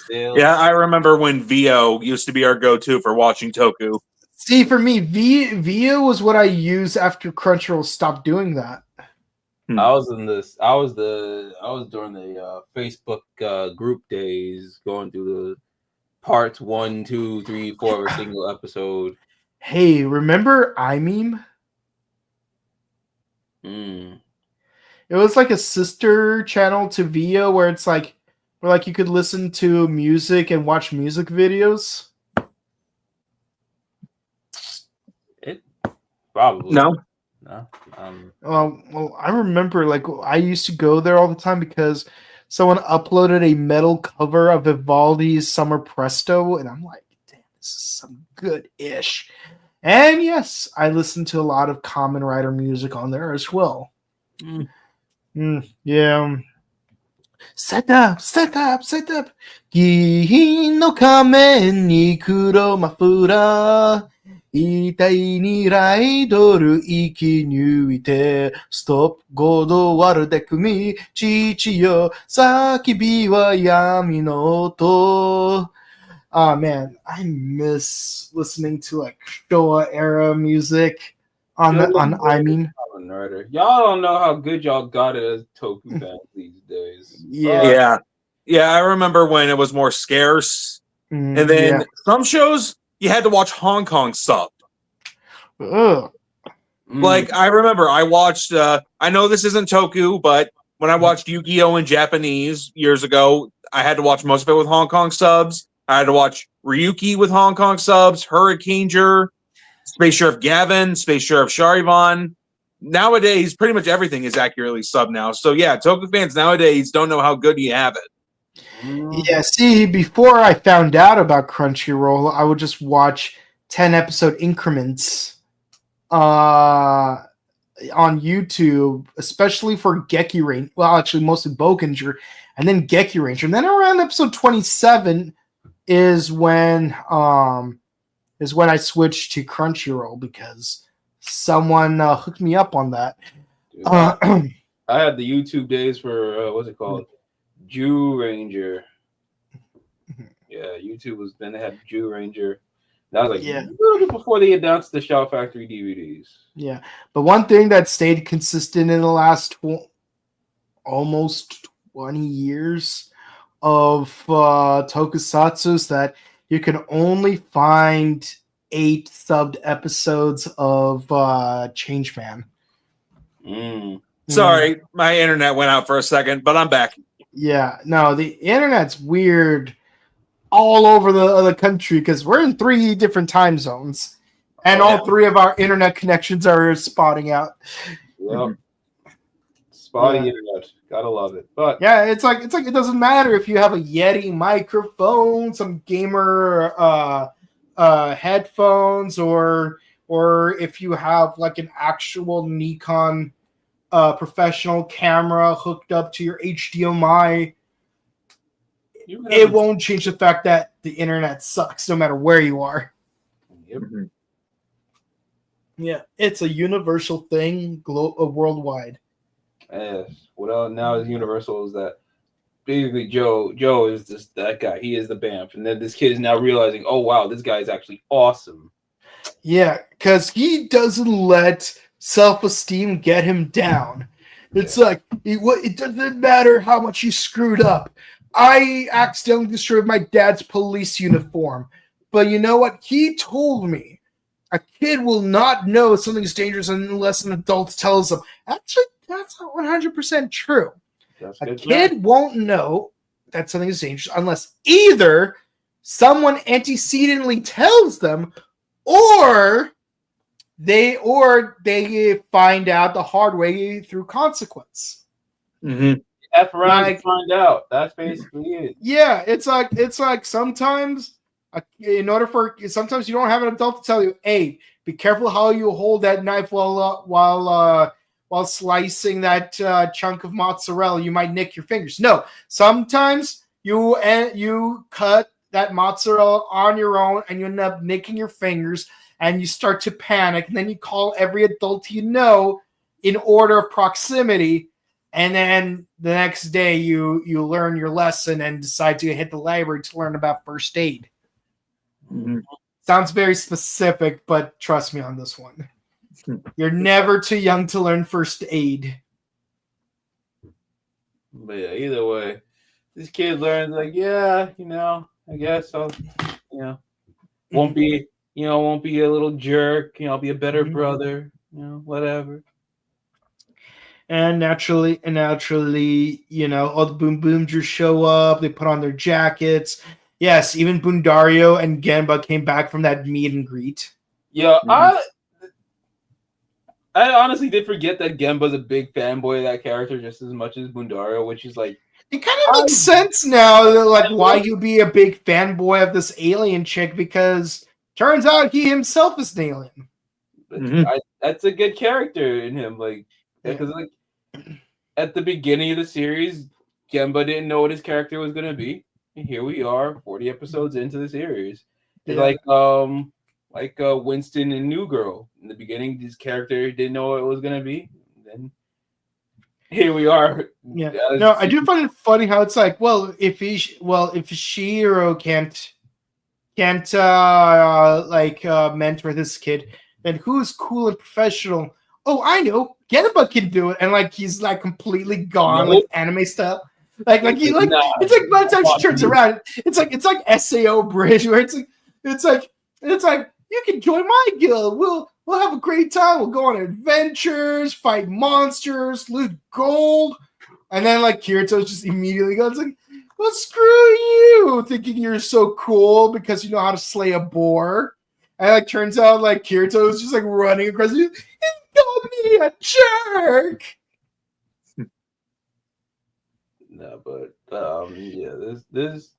Yeah, I remember when VO used to be our go-to for watching Toku. See, for me, VO was what I used after Crunchyroll stopped doing that. I was during the Facebook group days, going through the parts 1, 2, 3, 4 of a single episode. Hey, remember iMeme? It was like a sister channel to VO where it's like you could listen to music and watch music videos. It probably no. Well, I remember like I used to go there all the time because someone uploaded a metal cover of Vivaldi's Summer Presto, and I'm like, damn, this is some good-ish. And yes, I listened to a lot of Kamen Rider music on there as well. Yeah. Set up. Gihin no kamen ni kuro mafura. Itai ni raidoru iki nuite. Stop godo waru deku mi. Chichi yo sakibi wa yami no to. Oh man, I miss listening to like Showa era music on iMeme. Y'all don't know how good y'all got it as Toku fans these days. Yeah. I remember when it was more scarce, and then some shows you had to watch Hong Kong sub. Like I remember, I watched. I know this isn't Toku, but when I watched Yu-Gi-Oh in Japanese years ago, I had to watch most of it with Hong Kong subs. I had to watch Ryuki with Hong Kong subs, Hurricaneger, Space Sheriff Gavin, Space Sheriff Charivan. Nowadays, pretty much everything is accurately subbed now. So yeah, Toku fans nowadays don't know how good you have it. Yeah, see, before I found out about Crunchyroll, I would just watch 10-episode increments on YouTube, especially for Geki Ranger. Well, actually, mostly Bokunger, and then Geki Ranger. And then around episode 27, is when I switched to Crunchyroll because someone hooked me up on that. Dude, I had the YouTube days for what's it called, Jew Ranger. Yeah, YouTube was then they had Jew Ranger. That was like a little bit before they announced the Shout Factory DVDs. Yeah, but one thing that stayed consistent in the last almost 20 years of Tokusatsu is that you can only find 8 subbed episodes of Changeman. Sorry, my internet went out for a second, but I'm back. Yeah, no, the internet's weird all over the country because we're in 3 different time zones, and all 3 of our internet connections are spotting out. Yep. Spotty internet, gotta love it. But yeah, it's like it doesn't matter if you have a Yeti microphone, some gamer headphones, or if you have like an actual Nikon professional camera hooked up to your HDMI. It won't change the fact that the internet sucks no matter where you are. Yep. Yeah, it's a universal thing, worldwide. Yes. What now is universal is that basically Joe is just that guy. He is the BAMF, and then this kid is now realizing, oh wow, this guy is actually awesome. Yeah, because he doesn't let self-esteem get him down. It's like it doesn't matter how much you screwed up. I accidentally destroyed my dad's police uniform, but you know what? He told me a kid will not know something's dangerous unless an adult tells them. Actually, that's not 100% true. A kid won't know that something is dangerous unless either someone antecedently tells them, or they find out the hard way through consequence. F around and find out. That's basically it. Yeah, it's like sometimes sometimes you don't have an adult to tell you, hey, be careful how you hold that knife while slicing that chunk of mozzarella. You might nick your fingers. No, sometimes you cut that mozzarella on your own and you end up nicking your fingers and you start to panic, and then you call every adult you know in order of proximity. And then the next day you learn your lesson and decide to hit the library to learn about first aid. Sounds very specific, but trust me on this one. You're never too young to learn first aid. But yeah, either way, this kid learns like, I guess I'll, won't be a little jerk. I'll be a better brother. Whatever. And naturally, all the Boonboomgers show up. They put on their jackets. Yes, even Bundario and Genba came back from that meet and greet. Yeah, I honestly did forget that Genba's a big fanboy of that character just as much as Bundario, which is like... It kind of makes sense now, like why you'd be a big fanboy of this alien chick, because turns out he himself is an alien. That's a good character in him, because at the beginning of the series, Genba didn't know what his character was going to be. And here we are, 40 episodes into the series. Yeah. Like Winston and New Girl. In the beginning, this character didn't know what it was going to be. And then here we are. Yeah. No, I do find it funny how it's like, if Shihiro can't mentor this kid, then who's cool and professional? Oh, I know. Genba can do it, and he's completely gone, like anime style. It's like by the time she turns around, it's like SAO Bridge, where it's like you can join my guild. We'll have a great time. We'll go on adventures, fight monsters, loot gold, and then Kirito's just immediately goes well, screw you, thinking you're so cool because you know how to slay a boar. And turns out Kirito's just running across you. Don't be a jerk. No, but this.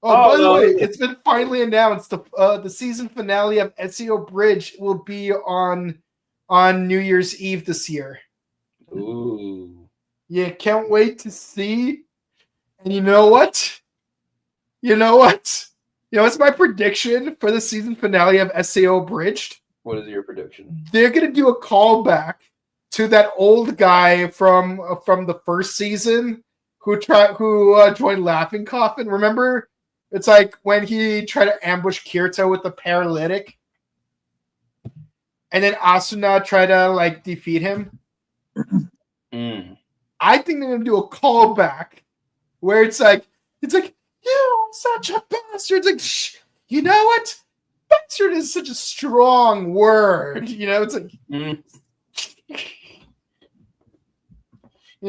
By the way, it's been finally announced the season finale of SEO Bridge will be on New Year's Eve this year. Ooh. Yeah, can't wait to see. And you know what? You know what? You know what's my prediction for the season finale of SAO Abridged? What is your prediction? They're gonna do a callback to that old guy from the first season who joined Laughing Coffin. Remember? It's like when he tried to ambush Kirito with the paralytic, and then Asuna tried to like defeat him. I think they're gonna do a callback where it's like you're such a bastard. It's like you know what? Bastard is such a strong word. You know, it's like you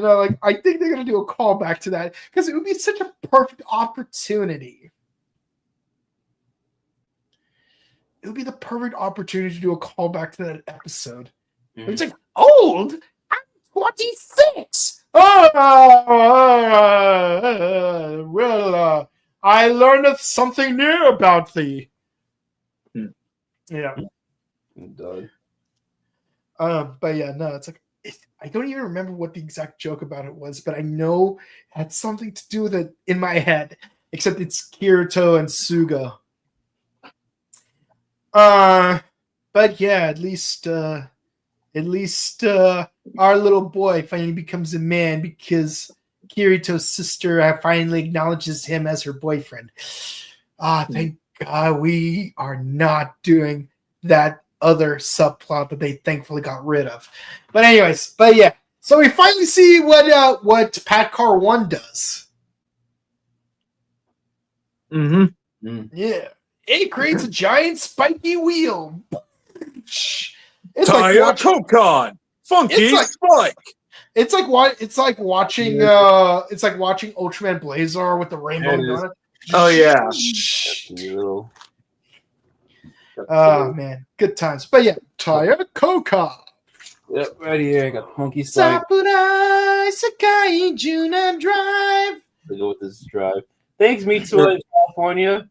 know, like I think they're gonna do a callback to that because it would be such a perfect opportunity. It would be the perfect opportunity to do a callback to that episode. It's like old. I'm 26. Well, I learned something new about thee. Yeah. Done. But yeah, no, it's like I don't even remember what the exact joke about it was, but I know it had something to do with it in my head. Except it's Kirito and Suga. But yeah, at least our little boy finally becomes a man because Kirito's sister finally acknowledges him as her boyfriend. Thank God we are not doing that other subplot that they thankfully got rid of. But anyways, yeah. So we finally see what Pat Car 1 does. Yeah. It creates a giant spiky wheel. It's Taya Kokon! Funky spike! It's like watching Ultraman Blazar with the rainbow on it. Oh yeah. Oh man, good times. But yeah, Taya Kokon. Yep, right here. I got the monkey spike. Sakurai Sakai Juna Drive. Let's go with this drive. Thanks, Mitsuo in California.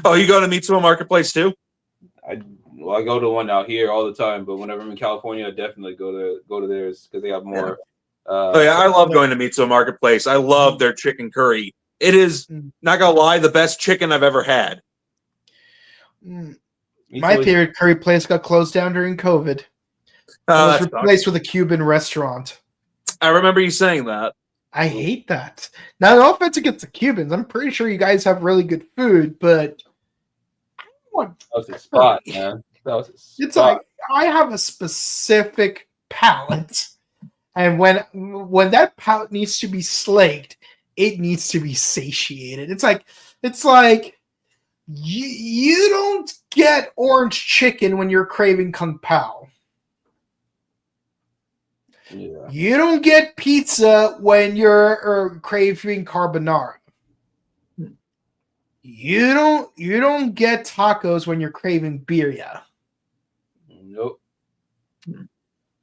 Oh, you go to Mitsuo Marketplace too? I go to one out here all the time, but whenever I'm in California, I definitely go to theirs because they have more. I love going to Mitsuo Marketplace. I love their chicken curry. It is, not gonna lie, the best chicken I've ever had. My favorite curry place got closed down during COVID. It was replaced with a Cuban restaurant. I remember you saying that. I hate that. Now, no offense against the Cubans. I'm pretty sure you guys have really good food, but that was a spot, man. It's like I have a specific palate, and when that palate needs to be slaked, it needs to be satiated. It's like you don't get orange chicken when you're craving Kung Pao. Yeah. You don't get pizza when you're craving carbonara. You don't get tacos when you're craving birria. Nope.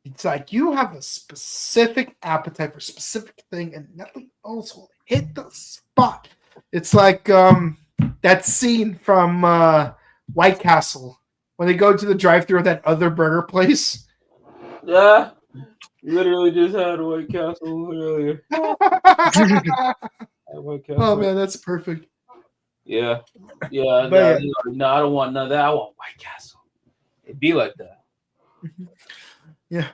It's like you have a specific appetite for a specific thing, and nothing else will hit the spot. It's like that scene from White Castle when they go to the drive-thru of that other burger place. Yeah. Literally just had a White Castle earlier. Oh man, that's perfect. Yeah. No, I don't want none of that. I want White Castle. It'd be like that. Yeah.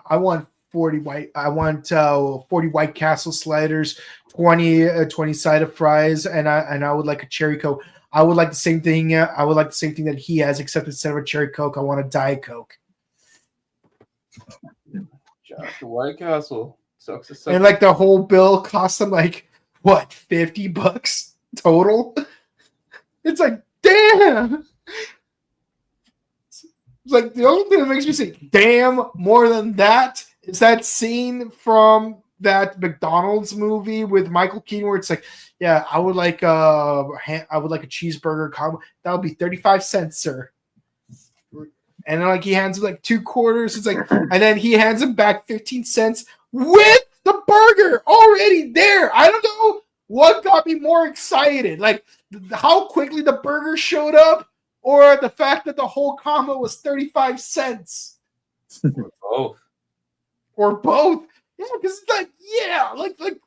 I want 40 white. I want 40 White Castle sliders, 20 side of fries, and I would like a cherry Coke. I would like the same thing. I would like the same thing that he has, except instead of a cherry Coke, I want a Diet Coke. Josh, White Castle sucks. And like the whole bill cost them like what, $50 total? It's like, damn. It's like the only thing that makes me say damn more than that is that scene from that McDonald's movie with Michael Keaton where it's like, yeah, I would like a cheeseburger combo. That would be 35 cents, sir. And then like he hands him like 2 quarters. It's like, and then he hands him back 15 cents with the burger already there. I don't know what got me more excited, like how quickly the burger showed up, or the fact that the whole combo was 35 cents. Or both. Or both. Yeah, because like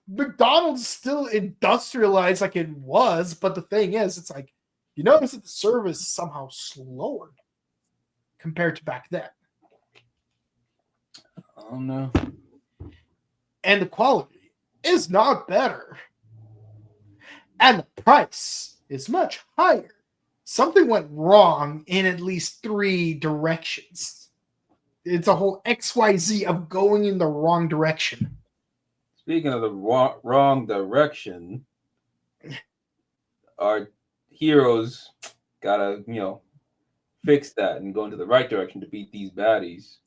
McDonald's is still industrialized like it was, but the thing is, it's like you notice that the service is somehow slower compared to back then. Oh no. And the quality is not better. And the price is much higher. Something went wrong in at least 3 directions. It's a whole XYZ of going in the wrong direction. Speaking of the wrong direction, our heroes gotta, fix that and go into the right direction to beat these baddies.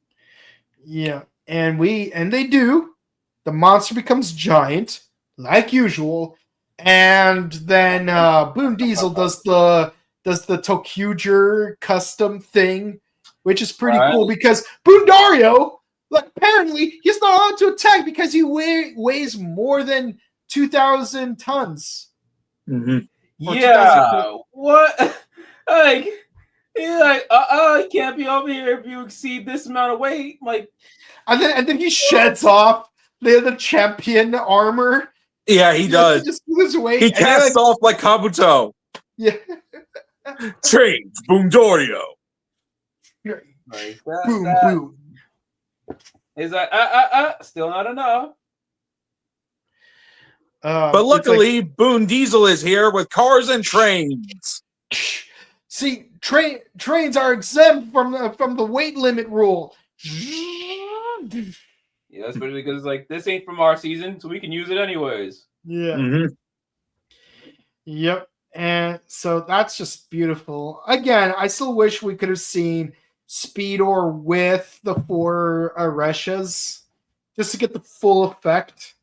Yeah, and they do. The monster becomes giant, like usual, and then Boom Diesel does the Tokuger custom thing, which is pretty cool because Boondario, like apparently he's not allowed to attack because he weighs more than 2,000 tons. Mm-hmm. Yeah, what? Like, he's like, you can't be over here if you exceed this amount of weight. Like, and then he sheds off the champion armor. Yeah, he does. He just loses weight. He casts off like Kabuto. Yeah. Change, Boondario. Like Boom. He's like, still not enough. But luckily, Boon Diesel is here with cars and trains. See, trains are exempt from the weight limit rule. Yeah, especially because like this ain't from our season, so we can use it anyways. Yeah. Mm-hmm. Yep. And so that's just beautiful. Again, I still wish we could have seen Speedor with the 4 Reshas just to get the full effect.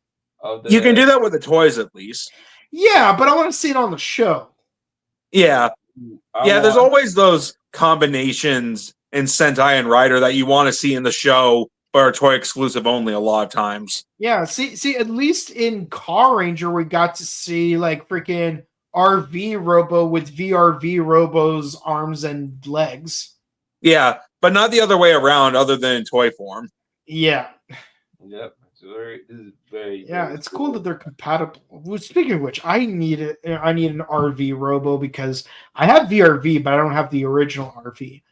You can do that with the toys at least. Yeah, but I want to see it on the show. Yeah. There's always those combinations in Sentai and Rider that you want to see in the show, but are toy exclusive only a lot of times. Yeah, see, at least in Car Ranger, we got to see like freaking RV Robo with VRV Robo's arms and legs. Yeah, but not the other way around, other than in toy form. Yeah. Yep. This is very. Yeah, very it's cool that they're compatible. Speaking of which, I need an RV Robo because I have VRV, but I don't have the original RV.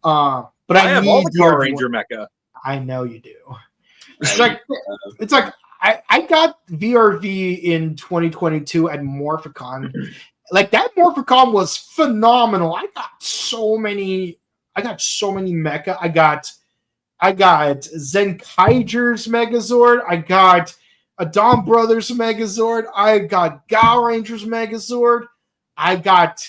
But I have need all the Car RV Ranger mecha. I know you do. It's like I got VRV in 2022 at Morphicon. Like that Morphicon was phenomenal. I got so many mecha. I got Zenkaiger's Megazord. I got a Dawn Brothers Megazord. I got Gal Ranger's Megazord. I got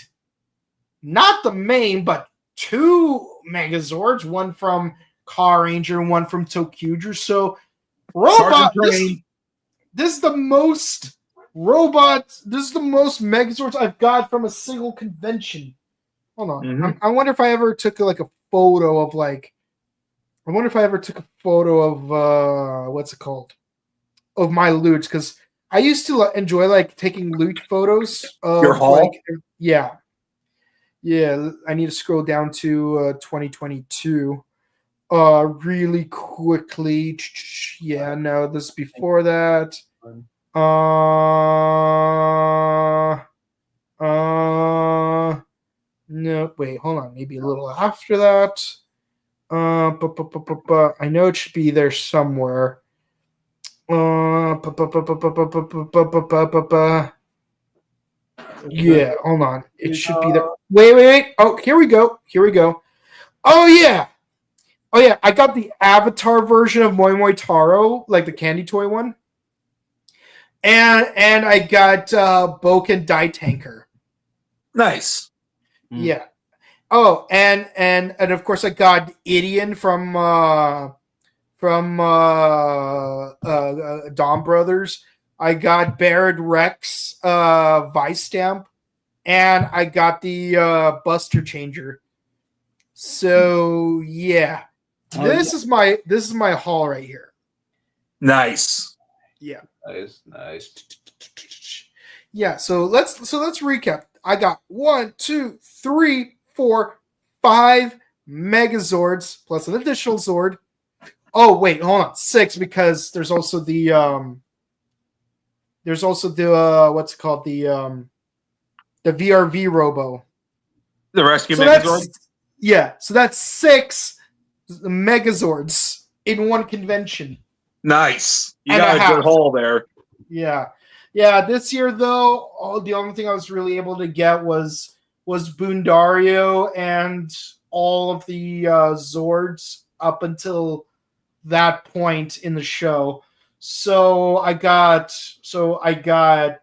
not the main, but 2 Megazords, one from Car Ranger and one from Tokuger. So robot, this is the most Megazords I've got from a single convention. Hold on. Mm-hmm. I wonder if I ever took like a photo of like what's it called? Of my loot, because I used to enjoy like taking loot photos of your haul. Like, yeah. I need to scroll down to 2022 really quickly. Yeah, no, this is before that. No, wait, hold on, maybe a little after that. I know it should be there somewhere. Yeah, hold on. It should be there. Wait. Oh, here we go. Oh yeah. I got the Avatar version of Moi Moi Taro, like the candy toy one. And I got Boken Die Tanker. Nice. Yeah. Oh, and of course I got Idion from Dawn Brothers. I got Barrett Rex Vice Stamp, and I got the Buster Changer. So yeah, this is my haul right here. Nice. Yeah. Nice. Yeah. So let's recap. I got 1, 2, 3, 4, 5 Megazords plus an additional Zord. Oh wait, hold on, 6 because there's also the what's it called, the VRV Robo. The Rescue So Megazord. so that's 6 Megazords in one convention. Nice. You And got a a good half. haul there. Yeah. This year though, the only thing I was really able to get was Boondario and all of the Zords up until that point in the show. So I got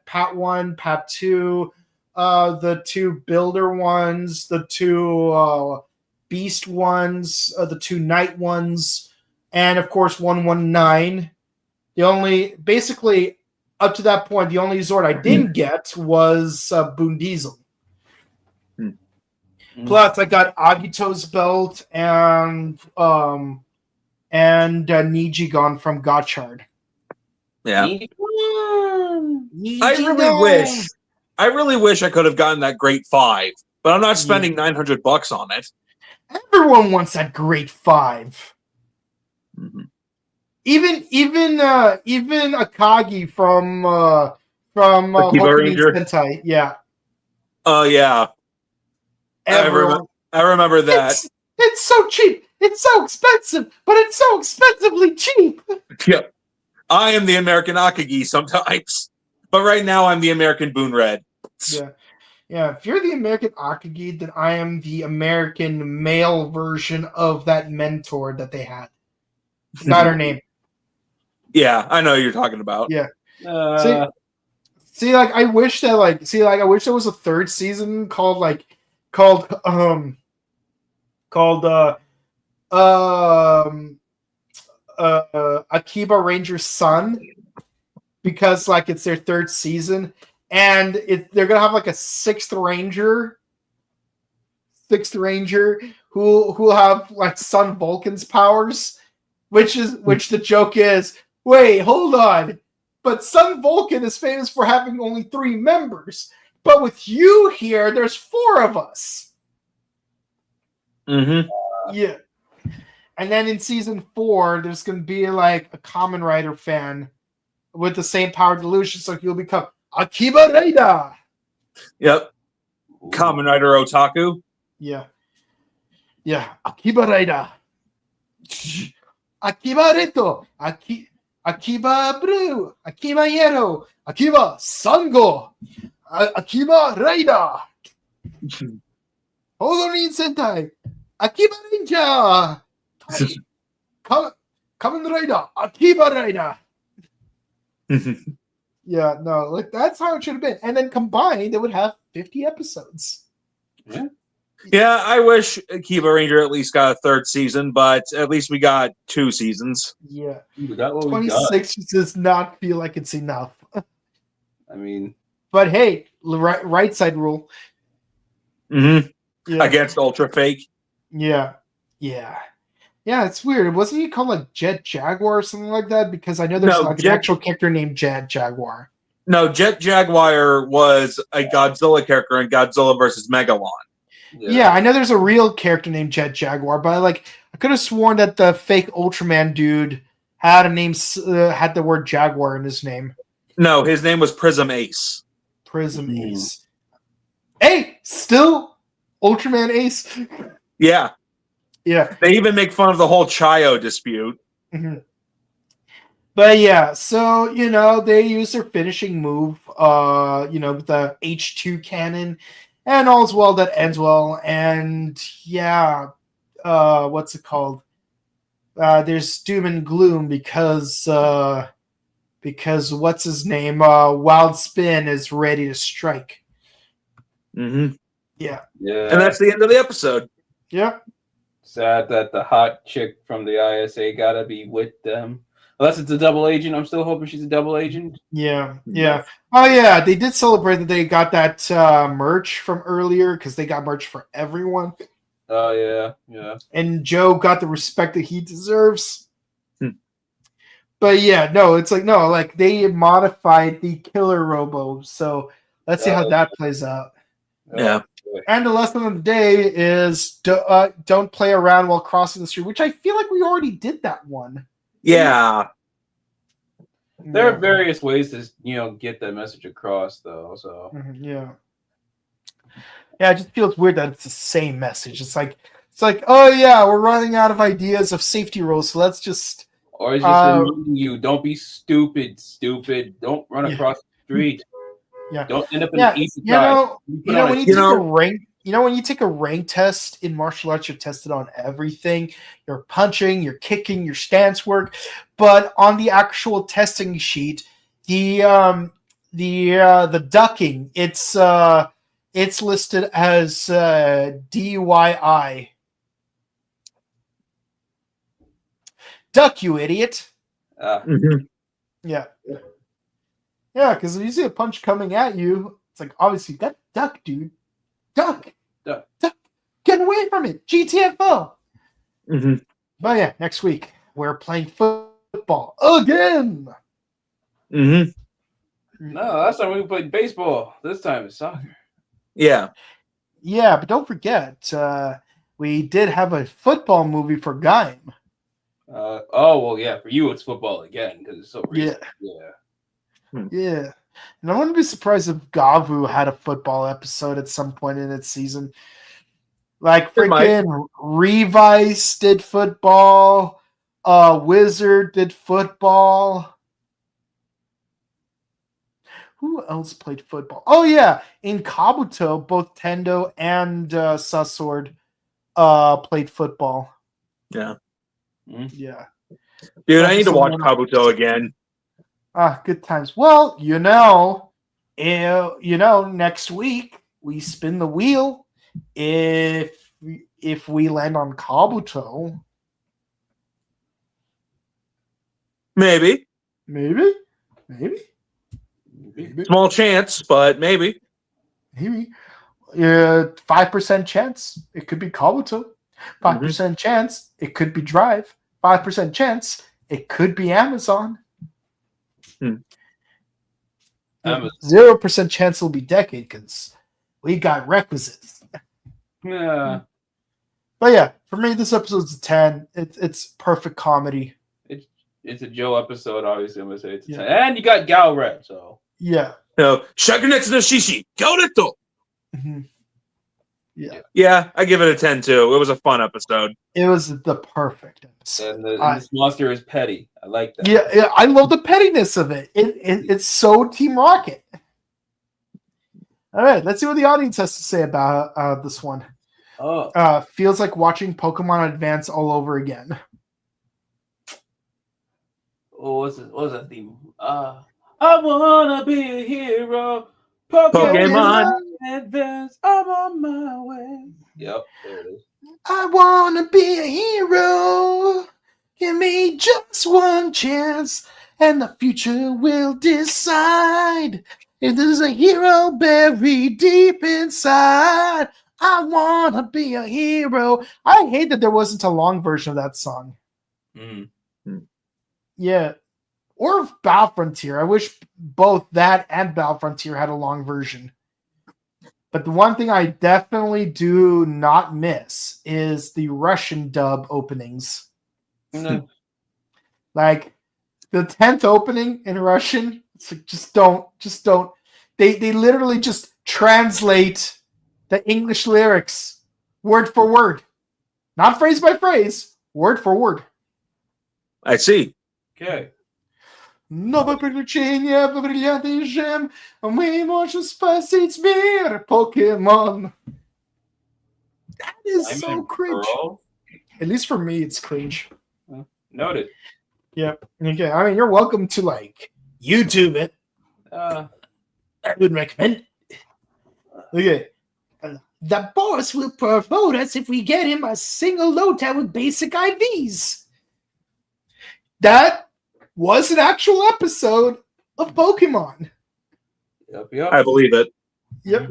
Pat 1, Pat 2, the 2 Builder ones, the 2 Beast ones, the 2 Knight ones, and of course 119. Basically up to that point, the only Zord I didn't get was Boon Diesel. Plus, I got Agito's belt and Nijigon from Gotchard. Yeah. Nijigon. I really wish I could have gotten that Great 5, but I'm not spending $900 on it. Everyone wants that Great 5. Mm-hmm. Even Akagi from Hokunin Sentai. Yeah. Oh yeah. I remember that. It's so cheap. It's so expensive, but it's so expensively cheap. Yep. I am the American Akagi sometimes, but right now I'm the American Boon Red. Yeah. If you're the American Akagi, then I am the American male version of that mentor that they had. Not her name. Yeah, I know who you're talking about. Yeah. See, I wish there was a 3rd season called Akiba Ranger's Son, because it's their 3rd season, and they're gonna have a 6th Ranger who'll have Son Vulcan's powers, which the joke is, wait, hold on, but Son Vulcan is famous for having only 3 members, but with you here, there's 4 of us. Mm-hmm. Yeah. And then in season 4, there's going to be a Kamen Rider fan with the same power delusion, so he'll become Akiba Rider. Yep. Kamen Rider Otaku. Yeah. Akiba Rider. Akiba Reto. Akiba Blue. Akiba Yellow. Akiba Sango. Akiba Rider. Hodorin Sentai. Akiba Ninja. Kamen Rider, Akiba Rider. Yeah, no, that's how it should have been. And then combined, it would have 50 episodes. Yeah, I wish Akiba Ranger at least got a 3rd season, but at least we got 2 seasons. Yeah. We got what 26 does not feel like it's enough. I mean, but hey, right side rule. Mm-hmm. Yeah. Against Ultra Fake. Yeah, it's weird. Wasn't he called Jet Jaguar or something like that? Because I know there's an actual character named Jet Jaguar. No, Jet Jaguar was a Godzilla character in Godzilla vs. Megalon. Yeah, I know there's a real character named Jet Jaguar, but I could have sworn that the fake Ultraman dude had a name, had the word Jaguar in his name. No, his name was Prism Ace. Prism Ace. Hey, still Ultraman Ace. Yeah. They even make fun of the whole Chayo dispute. Mm-hmm. But yeah, so they use their finishing move, with the H2 cannon, and all's well that ends well. And yeah, what's it called? There's doom and gloom because what's his name? Wild Spin is ready to strike. Mm-hmm. Yeah. And that's the end of the episode. Yeah. Sad that the hot chick from the ISA gotta be with them. Unless it's a double agent. I'm still hoping she's a double agent. Yeah. Oh yeah, they did celebrate that they got that merch from earlier, because they got merch for everyone. Oh yeah. And Joe got the respect that he deserves. But yeah, no, they modified the Killer Robo, so let's see how that plays out. Yeah. And the lesson of the day is don't play around while crossing the street, which I feel like we already did that one. Yeah. There are various ways to get that message across, though. So yeah, it just feels weird that it's the same message. It's like oh yeah, we're running out of ideas of safety rules, so let's just. Or it's just reminding you, don't be stupid. Don't run across the street. Yeah. Don't end up in an easy when you take a rank test in martial arts, you're tested on everything. You're punching, you're kicking, your stance work. But on the actual testing sheet, the ducking, it's listed as DYI. Duck, you idiot. Yeah. Yeah, because if you see a punch coming at you, it's like, obviously, that duck, dude. Duck. Get away from it. GTFO. But yeah, next week, we're playing football again. No, last time we played baseball. This time it's soccer. Yeah. Yeah, but don't forget, we did have a football movie for Gaim. Well, yeah, for you it's football again because it's so recent. Yeah. And I wouldn't be surprised if Gavu had a football episode at some point in its season. Like freaking Revice did football, Wizard did football. Who else played football? Oh yeah, in Kabuto, both Tendo and Susword played football. Yeah. Yeah. Dude, I need to watch Kabuto again. Good times. Well, next week we spin the wheel. If we land on Kabuto, maybe. Small chance, but maybe. 5% chance it could be Kabuto. 5% chance it could be Drive. 5% chance it could be Amazon. 0% chance it'll be Decade because we got requisites. Yeah. But yeah, for me, this episode's a 10. It's perfect comedy. It's a Joe episode, obviously. I'm gonna say it's a 10. And you got Gal Red, so yeah. Shakunetsu no Shishi, Gaureto. Yeah, I give it a 10 too. It was a fun episode. It was the perfect episode. And this monster is petty. I like that. Yeah, I love the pettiness of it. It's so Team Rocket. All right, let's see what the audience has to say about this one. Feels like watching Pokemon Advance all over again. What's that theme? I wanna be a hero. Pokemon Advance, I'm on my way. Yep, there it is. I wanna be a hero. Give me just one chance, and the future will decide if there's a hero buried deep inside. I wanna be a hero. I hate that there wasn't a long version of that song. Yeah. Or Battle Frontier. I wish both that and Battle Frontier had a long version. But the one thing I definitely do not miss is the Russian dub openings. Like the 10th opening in Russian, it's like just don't. They literally just translate the English lyrics word for word. Not phrase by phrase, word for word. I see. Okay. Новое приключение в бриллиантовый жем. Мы можем спасти мир, Pokemon. That is so cringe. At least for me, it's cringe. Noted. Yep. Okay. I mean, you're welcome to YouTube it. I would recommend. Okay. The boss will promote us if we get him a single Lota with basic IVs. That was an actual episode of Pokemon. Yep. I believe it. Yep.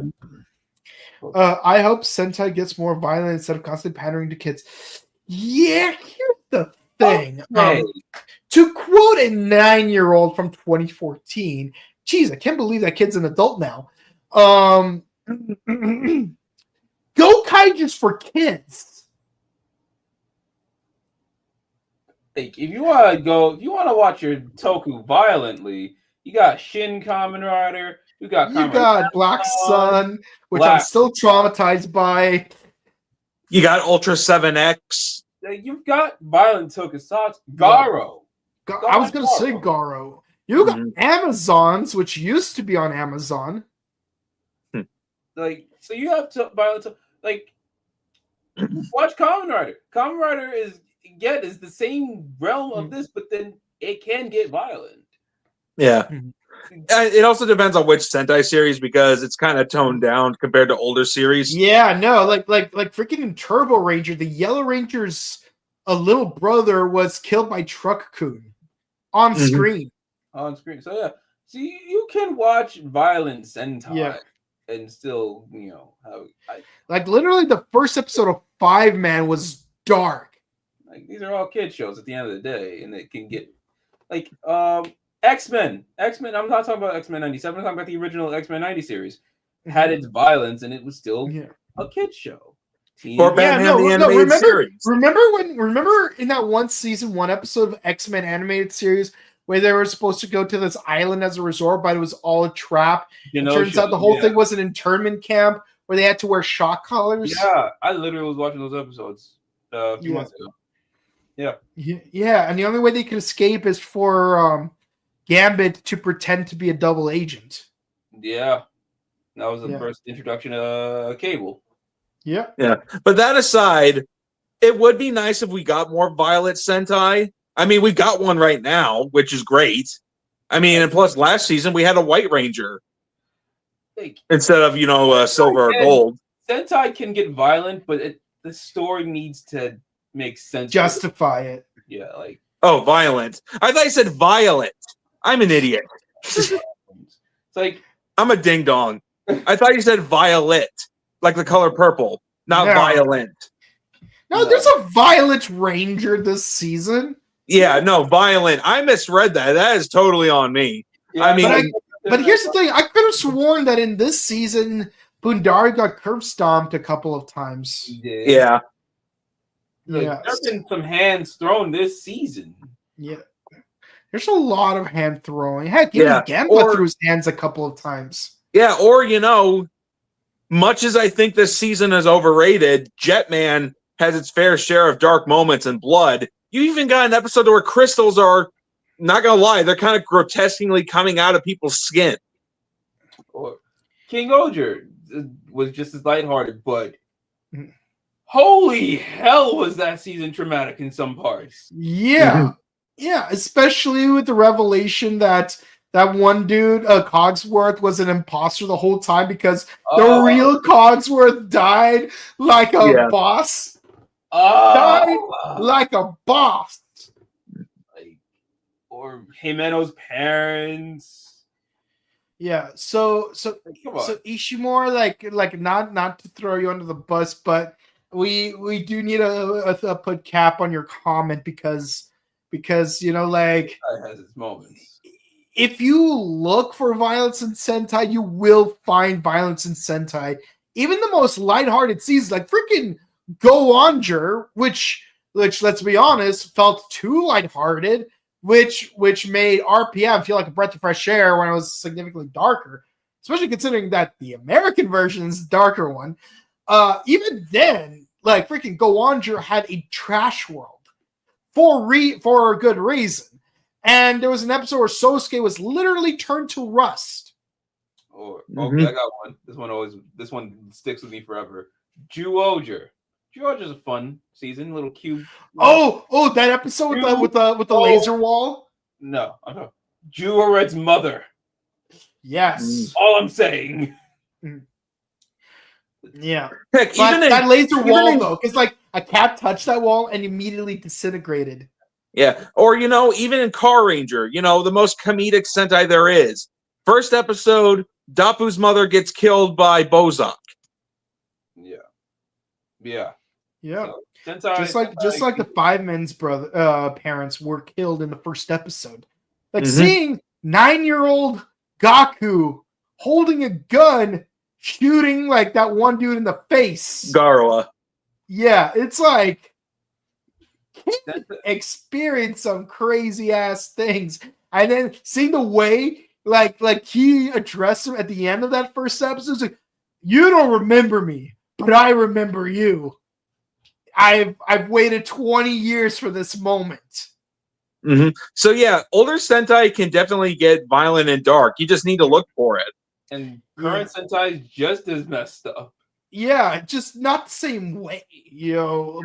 I hope Sentai gets more violent instead of constantly pandering to kids. Yeah, here's the thing. Okay. To quote a 9-year-old from 2014, geez, I can't believe that kid's an adult now. Gokaiger's for kids. Like, if you want to watch your Toku violently, you got Shin Kamen Rider. You got Black Sun, which I'm still traumatized by. You got Ultra 7X. You've got violent tokusatsu. Garo. I was going to say Garo. You got Amazons, which used to be on Amazon. Like, so you have violent. Like, watch Kamen Rider. Kamen Rider is the same realm of this, but then it can get violent. Yeah. It also depends on which Sentai series because it's kind of toned down compared to older series. Yeah, no, like freaking in Turbo Ranger, the Yellow Ranger's little brother was killed by Truck-kun on screen. On screen. So yeah, so you can watch violent Sentai and still, like literally the first episode of 5-Man was dark. Like, these are all kid shows at the end of the day, and it can get like X-Men. I'm not talking about X-Men 97. I'm talking about the original X-Men 90 series. Had its violence, and it was still a kid show. Or Batman the animated series. Remember in that one season, one episode of X-Men animated series where they were supposed to go to this island as a resort, but it was all a trap. It turns out the whole thing was an internment camp where they had to wear shock collars. Yeah, I literally was watching those episodes a few months ago. Yeah, and the only way they could escape is for Gambit to pretend to be a double agent. Yeah. That was the first introduction of Cable. Yeah. But that aside, it would be nice if we got more Violet Sentai. I mean, we've got one right now, which is great. I mean, and plus last season we had a White Ranger instead of, silver or gold. Sentai can get violent, but the story needs to make sense. Justify it. Yeah, like... Oh, violent. I thought you said violent. I'm an idiot. It's like... I'm a ding-dong. I thought you said violet, like the color purple, not violent. No, there's a Violet Ranger this season. Yeah, no, violent. I misread that. That is totally on me. Yeah, I mean... But here's the thing. I could have sworn that in this season, Boondari got curb stomped a couple of times. Yeah. There's been some hands thrown this season. Yeah. There's a lot of hand throwing. Heck, even Gamba threw his hands a couple of times. Yeah, or, much as I think this season is overrated, Jetman has its fair share of dark moments and blood. You even got an episode where crystals are, not going to lie, they're kind of grotesquely coming out of people's skin. Or King Oger was just as lighthearted, but holy hell was that season traumatic in some parts. Yeah. Yeah, especially with the revelation that one dude, Cogsworth, was an imposter the whole time because the real Cogsworth died like a boss. Died like a boss. Or Himeno's parents. Yeah, so Ishimura, like not to throw you under the bus, but we do need to put cap on your comment because it has its moments. If you look for violence in Sentai, you will find violence in Sentai. Even the most lighthearted seasons, like freaking Go-Onger, which let's be honest, felt too lighthearted, which made RPM feel like a breath of fresh air when it was significantly darker, especially considering that the American version is the darker one. Even then, like freaking Go-Onger had a trash world for a good reason. And there was an episode where Sosuke was literally turned to rust. Okay, I got one. This one sticks with me forever. Ju-Oger. Ju-Oger's a fun season, little cube. Oh, that episode with the laser wall? No, Ju-Red's mother. Yes. All I'm saying. Yeah. Heck, but that laser wall though, because like a cat touched that wall and immediately disintegrated. Yeah, or even in Car Ranger, the most comedic Sentai there is. First episode, Dapu's mother gets killed by Bozak. Yeah. So, Sentai, just like the 5-Men's parents were killed in the first episode. Like seeing 9-year-old Gaku holding a gun shooting like that one dude in the face. Garwa. Yeah, it's like experience some crazy ass things, and then seeing the way like he addressed him at the end of that first episode. It's like, you don't remember me, but I remember you. I've waited 20 years for this moment. Mm-hmm. So yeah, older Sentai can definitely get violent and dark. You just need to look for it. And current Sentai is just as messed up. Yeah, just not the same way,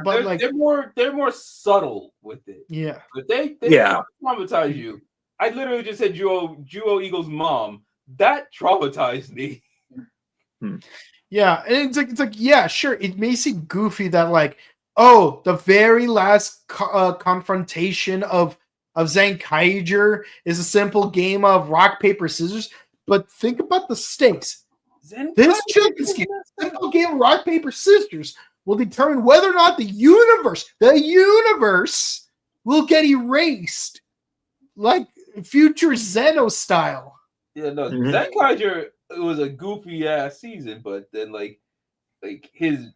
But they're more subtle with it. Yeah, but they traumatize you. I literally just said Juo Eagle's mom. That traumatized me. Yeah, and it's like yeah, sure. It may seem goofy that like, oh, the very last confrontation of Zenkaiger is a simple game of rock paper scissors, but think about the stakes. This children's game, simple game of rock paper scissors, will determine whether or not the universe will get erased, like future Zeno style. Yeah, no, Zenkaiger, it was a goofy ass season, but then like his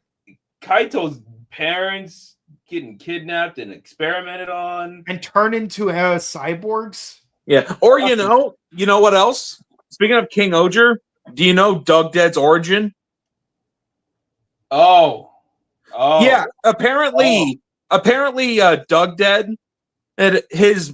Kaito's parents getting kidnapped and experimented on and turned into cyborgs. Yeah, or you know what else? Speaking of King Oger, do you know Doug Dead's origin? Oh, yeah. Apparently, Doug Dead, and his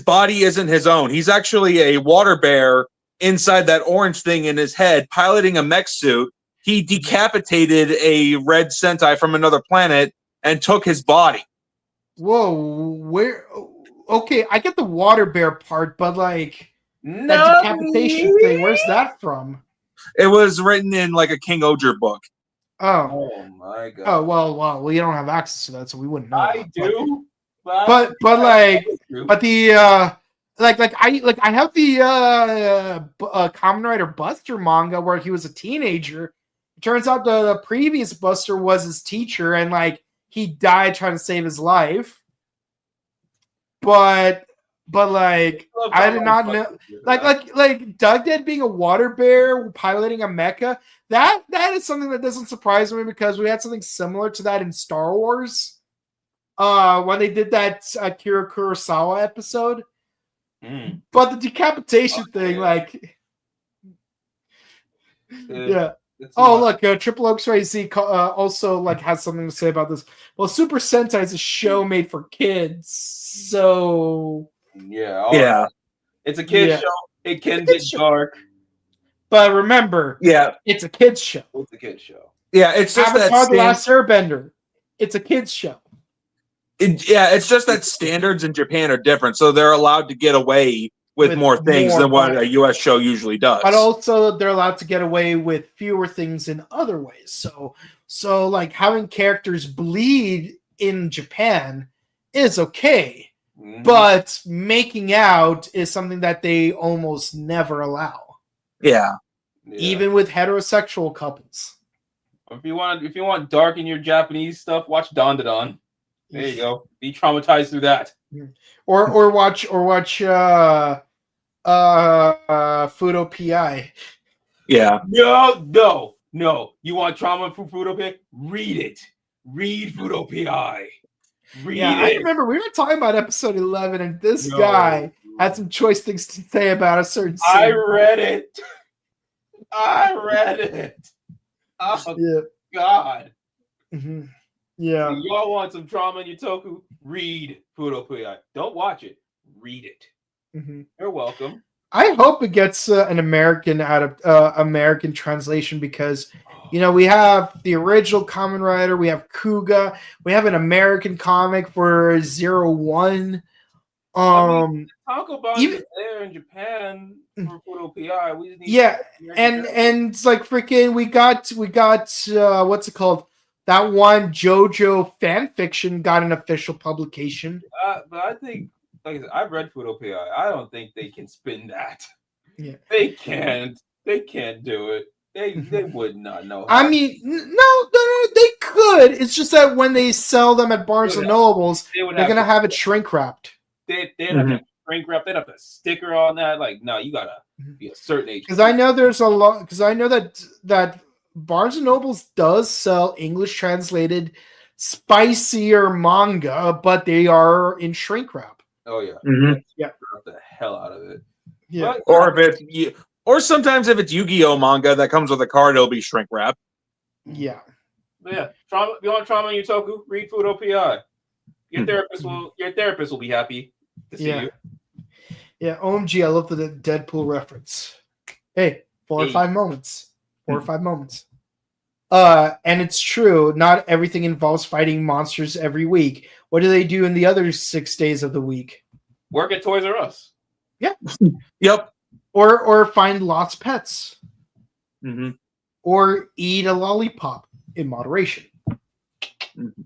body isn't his own. He's actually a water bear inside that orange thing in his head, piloting a mech suit. He decapitated a red Sentai from another planet and took his body. Whoa, where? Okay, I get the water bear part, but like that decapitation thing, where's that from? It was written in like a King Oger book. Oh my god. Oh well, you don't have access to that, so we wouldn't know. I do. But the I have the Kamen Rider Buster manga where he was a teenager. It turns out the previous Buster was his teacher, and like he died trying to save his life. But like I did not know, like Doug Dead being a water bear piloting a mecha. That is something that doesn't surprise me because we had something similar to that in Star Wars. When they did that Akira Kurosawa episode. But the decapitation thing, like, yeah. Oh, look, Triple Oaks Ray Z also like has something to say about this. Well, Super Sentai is a show made for kids, so yeah, it's a kids show. It can get dark, but remember, it's a kids show. It's a kids show. Yeah, it's just Avatar: The Last Airbender. It's a kids show. It's just that standards in Japan are different, so they're allowed to get away with more things than what a U.S. show usually does. But also, they're allowed to get away with fewer things in other ways. So like having characters bleed in Japan is okay, but making out is something that they almost never allow. Yeah. Even with heterosexual couples. If you want dark in your Japanese stuff, watch Don. There you go. Be traumatized through that. Or watch Fudo PI. Yeah. No. You want trauma from Fudo PI? Read it. Read Fudo PI. Read it. I remember we were talking about episode 11, and this guy had some choice things to say about a certain scene. I read it. Oh, God. Mm-hmm. Yeah. So y'all want some trauma in your toku? Read Fudo PI. Don't watch it. Read it. Mm-hmm. You're welcome. I hope it gets an American American translation because, we have the original Kamen Rider, we have Kuga, we have an American comic for 01. Taco is there in Japan for Fudo PI. We just need and it's like freaking we got what's it called? That one JoJo fan fiction got an official publication. But I think, like I said, I've read Fudo PI. I don't think they can spin that. Yeah, they can't. They can't do it. They would not know. I mean, no, they could. It's just that when they sell them at Barnes and Nobles, they're gonna have it shrink wrapped. They'd have to shrink wrap. They'd have a sticker on that. Like, no, you gotta be a certain age. Because I know there's a lot. Because I know that Barnes and Nobles does sell English translated spicier manga, but they are in shrink wrap. Oh yeah, Yeah, wrap the hell out of it. yeah. But, Or if it's or sometimes if it's Yu-Gi-Oh manga that comes with a card, it'll be shrink wrap. Yeah. but yeah, trauma. If you want trauma in Utoku, read Food OPI. Your therapist will be happy to see you. Yeah, OMG, I love the Deadpool reference. Hey, 4 or 5 moments. 4 or 5 moments. And it's true, not everything involves fighting monsters every week. What do they do in the other 6 days of the week? Work at Toys R Us. Yeah. Yep. Or find lost pets. Mm-hmm. Or eat a lollipop in moderation. Mm-hmm.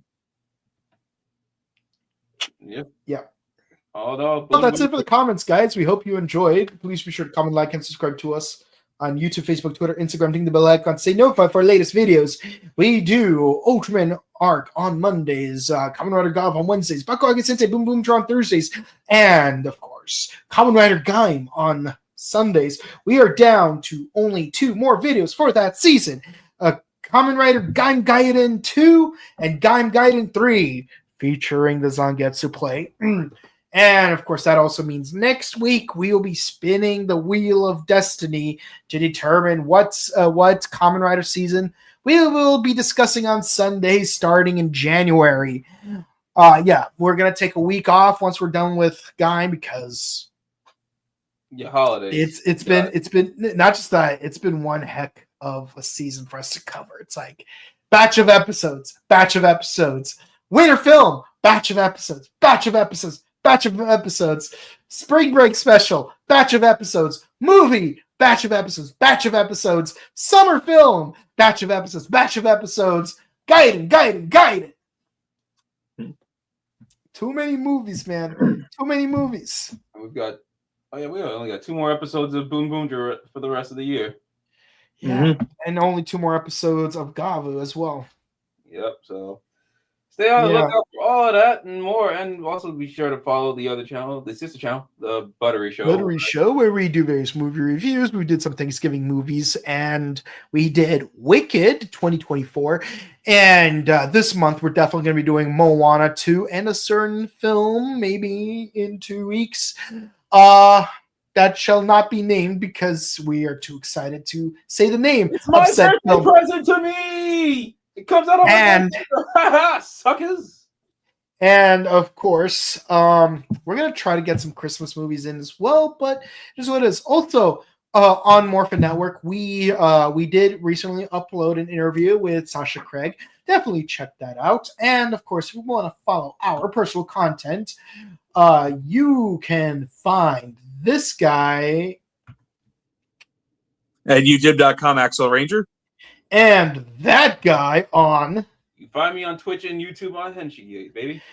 Yep. Yeah. Although, Well, that's it for the comments, guys. We hope you enjoyed. Please be sure to comment, like, and subscribe to us on YouTube, Facebook, Twitter, Instagram. Ding the bell icon. Stay notified for our latest videos. We do Ultraman Arc on Mondays, Kamen Rider Golf on Wednesdays, Bakuage Sentai Boonboomger on Thursdays, and, of course, Kamen Rider Gaim on Sundays. We are down to only 2 more videos for that season. Kamen Rider Gaim Gaiden 2 and Gaim Gaiden 3, featuring the Zangetsu play. And, of course, that also means next week we will be spinning the Wheel of Destiny to determine what Kamen Rider season we will be discussing on Sundays starting in January. Yeah, we're going to take a week off once we're done with Gaim because holidays. It's been not just that, it's been one heck of a season for us to cover. It's like batch of episodes, winter film, batch of episodes, spring break special, batch of episodes, movie, batch of episodes, summer film, batch of episodes, Gaiden. Too many movies, man. Too many movies. We only got 2 more episodes of Boonboomger for the rest of the year. Yeah, and only 2 more episodes of Gavu as well. Yep, so stay on the lookout for all of that and more, and also be sure to follow the other channel, the sister channel, the Buttery Show. Where we do various movie reviews. We did some Thanksgiving movies, and we did Wicked 2024. And this month, we're definitely going to be doing Moana 2 and a certain film, maybe in 2 weeks. That shall not be named because we are too excited to say the name. It's my birthday present to me! It comes out on my suckers. And of course, we're gonna try to get some Christmas movies in as well, but here's what it is. Also, on Morphin Network, we did recently upload an interview with Sasha Craig. Definitely check that out. And of course, if you want to follow our personal content, you can find this guy at youtube.com, Axel Ranger. And that guy on... You find me on Twitch and YouTube on Henshi, baby.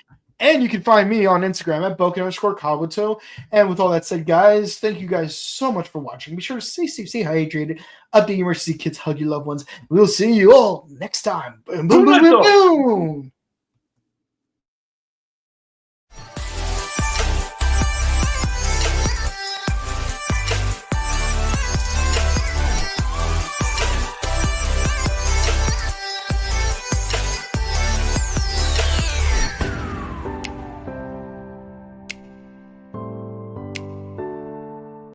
And you can find me on Instagram at Boken_Kabuto. And with all that said, guys, thank you guys so much for watching. Be sure to stay safe, stay hydrated, update your emergency kits, hug your loved ones. We'll see you all next time. Boom, boom, boom, boom, boom.